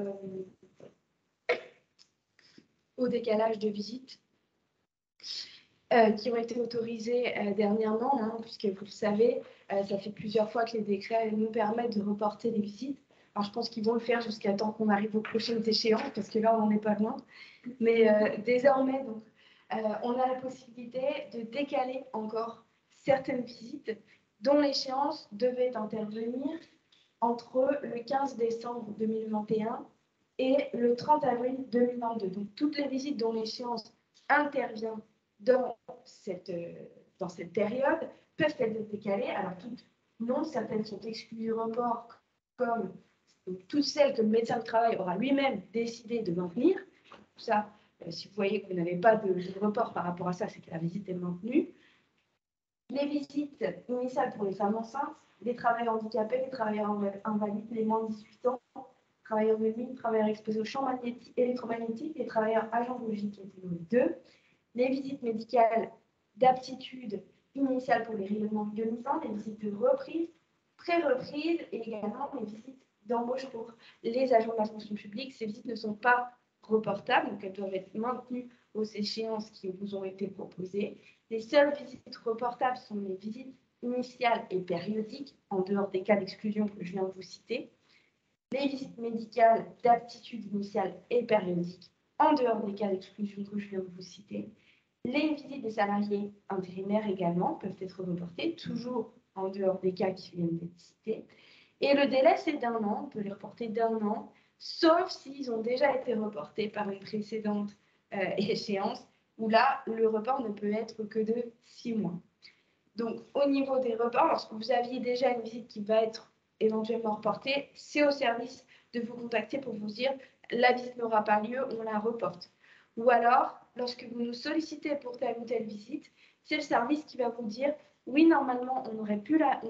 au décalage de visite. Qui ont été autorisés dernièrement, hein, puisque vous le savez, ça fait plusieurs fois que les décrets nous permettent de reporter les visites. Alors, je pense qu'ils vont le faire jusqu'à temps qu'on arrive aux prochaines échéances, parce que là, on n'en est pas loin. Mais désormais, donc, on a la possibilité de décaler encore certaines visites dont l'échéance devait intervenir entre le 15 décembre 2021 et le 30 avril 2022. Donc, toutes les visites dont l'échéance intervient dans cette période peuvent être décalées. Alors, non, certaines sont exclues du report, comme toutes celles que le médecin du travail aura lui-même décidé de maintenir. Ça, si vous voyez que vous n'avez pas de report par rapport à ça, c'est que la visite est maintenue. Les visites initiales pour les femmes enceintes, les travailleurs handicapés, les travailleurs invalides, les moins de 18 ans, travailleurs de mine, travailleurs exposés aux champs électromagnétiques, les travailleurs agents biologiques catégorie 2, les visites médicales d'aptitude initiale pour les rayonnements ionisants, les visites de reprise, pré-reprise et également les visites d'embauche pour les agents de la fonction publique. Ces visites ne sont pas reportables, donc elles doivent être maintenues aux échéances qui vous ont été proposées. Les seules visites reportables sont les visites initiales et périodiques, en dehors des cas d'exclusion que je viens de vous citer. Les visites médicales d'aptitude initiale et périodique, en dehors des cas d'exclusion que je viens de vous citer. Les visites des salariés intérimaires également peuvent être reportées, toujours en dehors des cas qui viennent d'être cités. Et le délai, c'est d'1 an. On peut les reporter d'1 an, sauf s'ils ont déjà été reportés par une précédente échéance, où là, le report ne peut être que de 6 mois. Donc, au niveau des reports, lorsque vous aviez déjà une visite qui va être éventuellement reportée, c'est au service de vous contacter pour vous dire la visite n'aura pas lieu, on la reporte. Ou alors, lorsque vous nous sollicitez pour telle ou telle visite, c'est le service qui va vous dire oui, normalement, on aurait dû la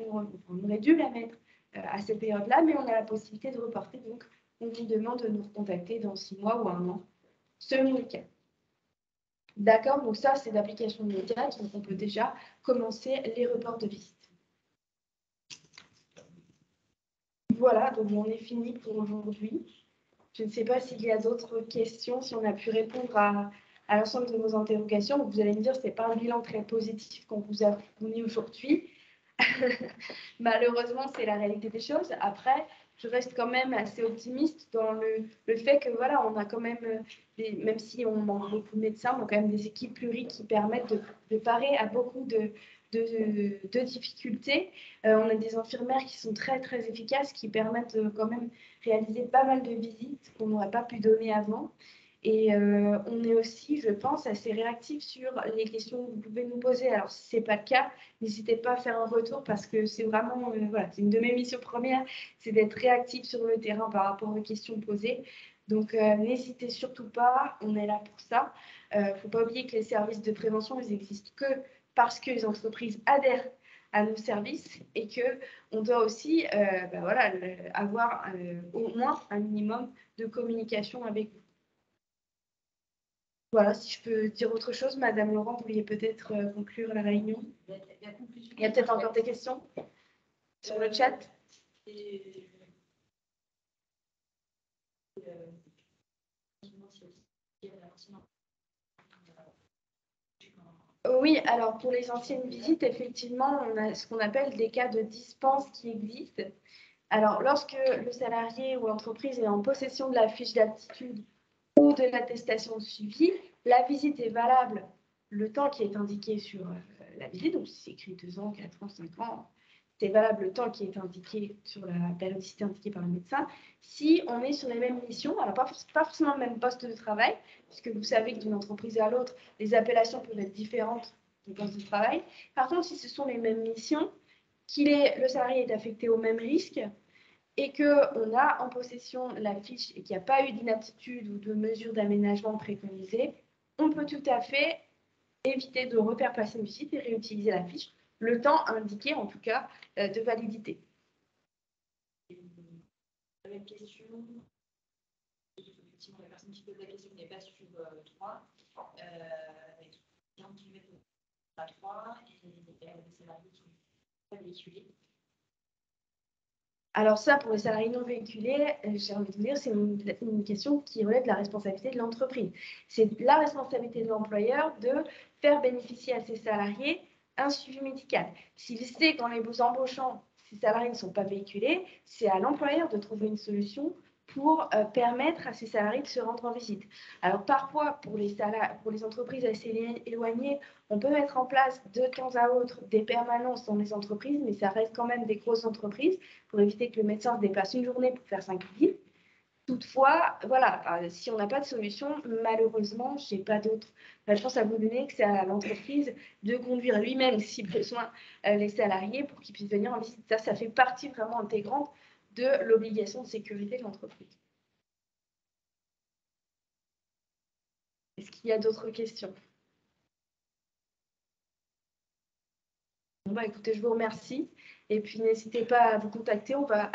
mettre à cette période-là, mais on a la possibilité de reporter. Donc, on vous demande de nous recontacter dans 6 mois ou 1 an, selon le cas. D'accord, donc ça, c'est d'application immédiate, donc on peut déjà commencer les reports de visite. Voilà, donc on est fini pour aujourd'hui. Je ne sais pas s'il y a d'autres questions, si on a pu répondre à l'ensemble de vos interrogations. Vous allez me dire, ce n'est pas un bilan très positif qu'on vous a fourni aujourd'hui. Malheureusement, c'est la réalité des choses. Après, je reste quand même assez optimiste dans le fait que, voilà, on a quand même, même si on manque beaucoup de médecins, on a quand même des équipes pluri qui permettent de parer à beaucoup de difficultés. On a des infirmières qui sont très, très efficaces, qui permettent quand même réaliser pas mal de visites qu'on n'aurait pas pu donner avant. Et on est aussi, je pense, assez réactif sur les questions que vous pouvez nous poser. Alors, si ce n'est pas le cas, n'hésitez pas à faire un retour parce que c'est vraiment, voilà, c'est une de mes missions premières, c'est d'être réactif sur le terrain par rapport aux questions posées. Donc, n'hésitez surtout pas, on est là pour ça. Il ne faut pas oublier que les services de prévention, ils existent que parce que les entreprises adhèrent à nos services et qu'on doit aussi voilà, avoir au moins un minimum de communication avec vous. Voilà, si je peux dire autre chose, Madame Laurent, vous vouliez peut-être conclure la réunion. Il y a peut-être encore des questions sur le chat. Oui, alors pour les anciennes visites, effectivement, on a ce qu'on appelle des cas de dispense qui existent. Alors, lorsque le salarié ou l'entreprise est en possession de la fiche d'aptitude ou de l'attestation de suivi, la visite est valable le temps qui est indiqué sur la visite, donc si c'est écrit 2 ans, 4 ans, 5 ans, c'est valable le temps qui est indiqué sur la périodicité indiquée par le médecin. Si on est sur les mêmes missions, alors pas forcément le même poste de travail, puisque vous savez que d'une entreprise à l'autre, les appellations peuvent être différentes du poste de travail. Par contre, si ce sont les mêmes missions, le salarié est affecté au même risque, et qu'on a en possession la fiche et qu'il n'y a pas eu d'inaptitude ou de mesure d'aménagement préconisée, on peut tout à fait éviter de refaire passer une visite et réutiliser la fiche, le temps indiqué en tout cas de validité. La même question. Effectivement, la personne qui pose la question n'est pas sur 3. Qui met à 3 et des salariés qui ne sont pas véhiculés. Alors ça, pour les salariés non véhiculés, j'ai envie de vous dire, c'est une question qui relève de la responsabilité de l'entreprise. C'est la responsabilité de l'employeur de faire bénéficier à ses salariés un suivi médical. S'il sait qu'en les embauchant, ces salariés ne sont pas véhiculés, c'est à l'employeur de trouver une solution pour permettre à ces salariés de se rendre en visite. Alors parfois, pour les entreprises assez éloignées, on peut mettre en place de temps à autre des permanences dans les entreprises, mais ça reste quand même des grosses entreprises pour éviter que le médecin se déplace une journée pour faire 5 visites. Toutefois, voilà, si on n'a pas de solution, malheureusement, je n'ai pas d'autre réponse à vous donner que c'est à l'entreprise de conduire lui-même, si besoin, les salariés pour qu'ils puissent venir en visite. Ça fait partie vraiment intégrante de l'obligation de sécurité de l'entreprise. Est-ce qu'il y a d'autres questions? Bon, écoutez, je vous remercie. Et puis, n'hésitez pas à nous contacter. On va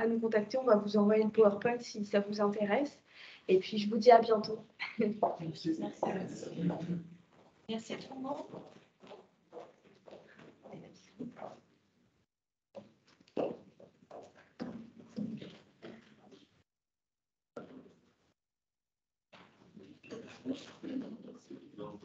vous envoyer le PowerPoint si ça vous intéresse. Et puis, je vous dis à bientôt. Merci. Merci à tout le monde. Non,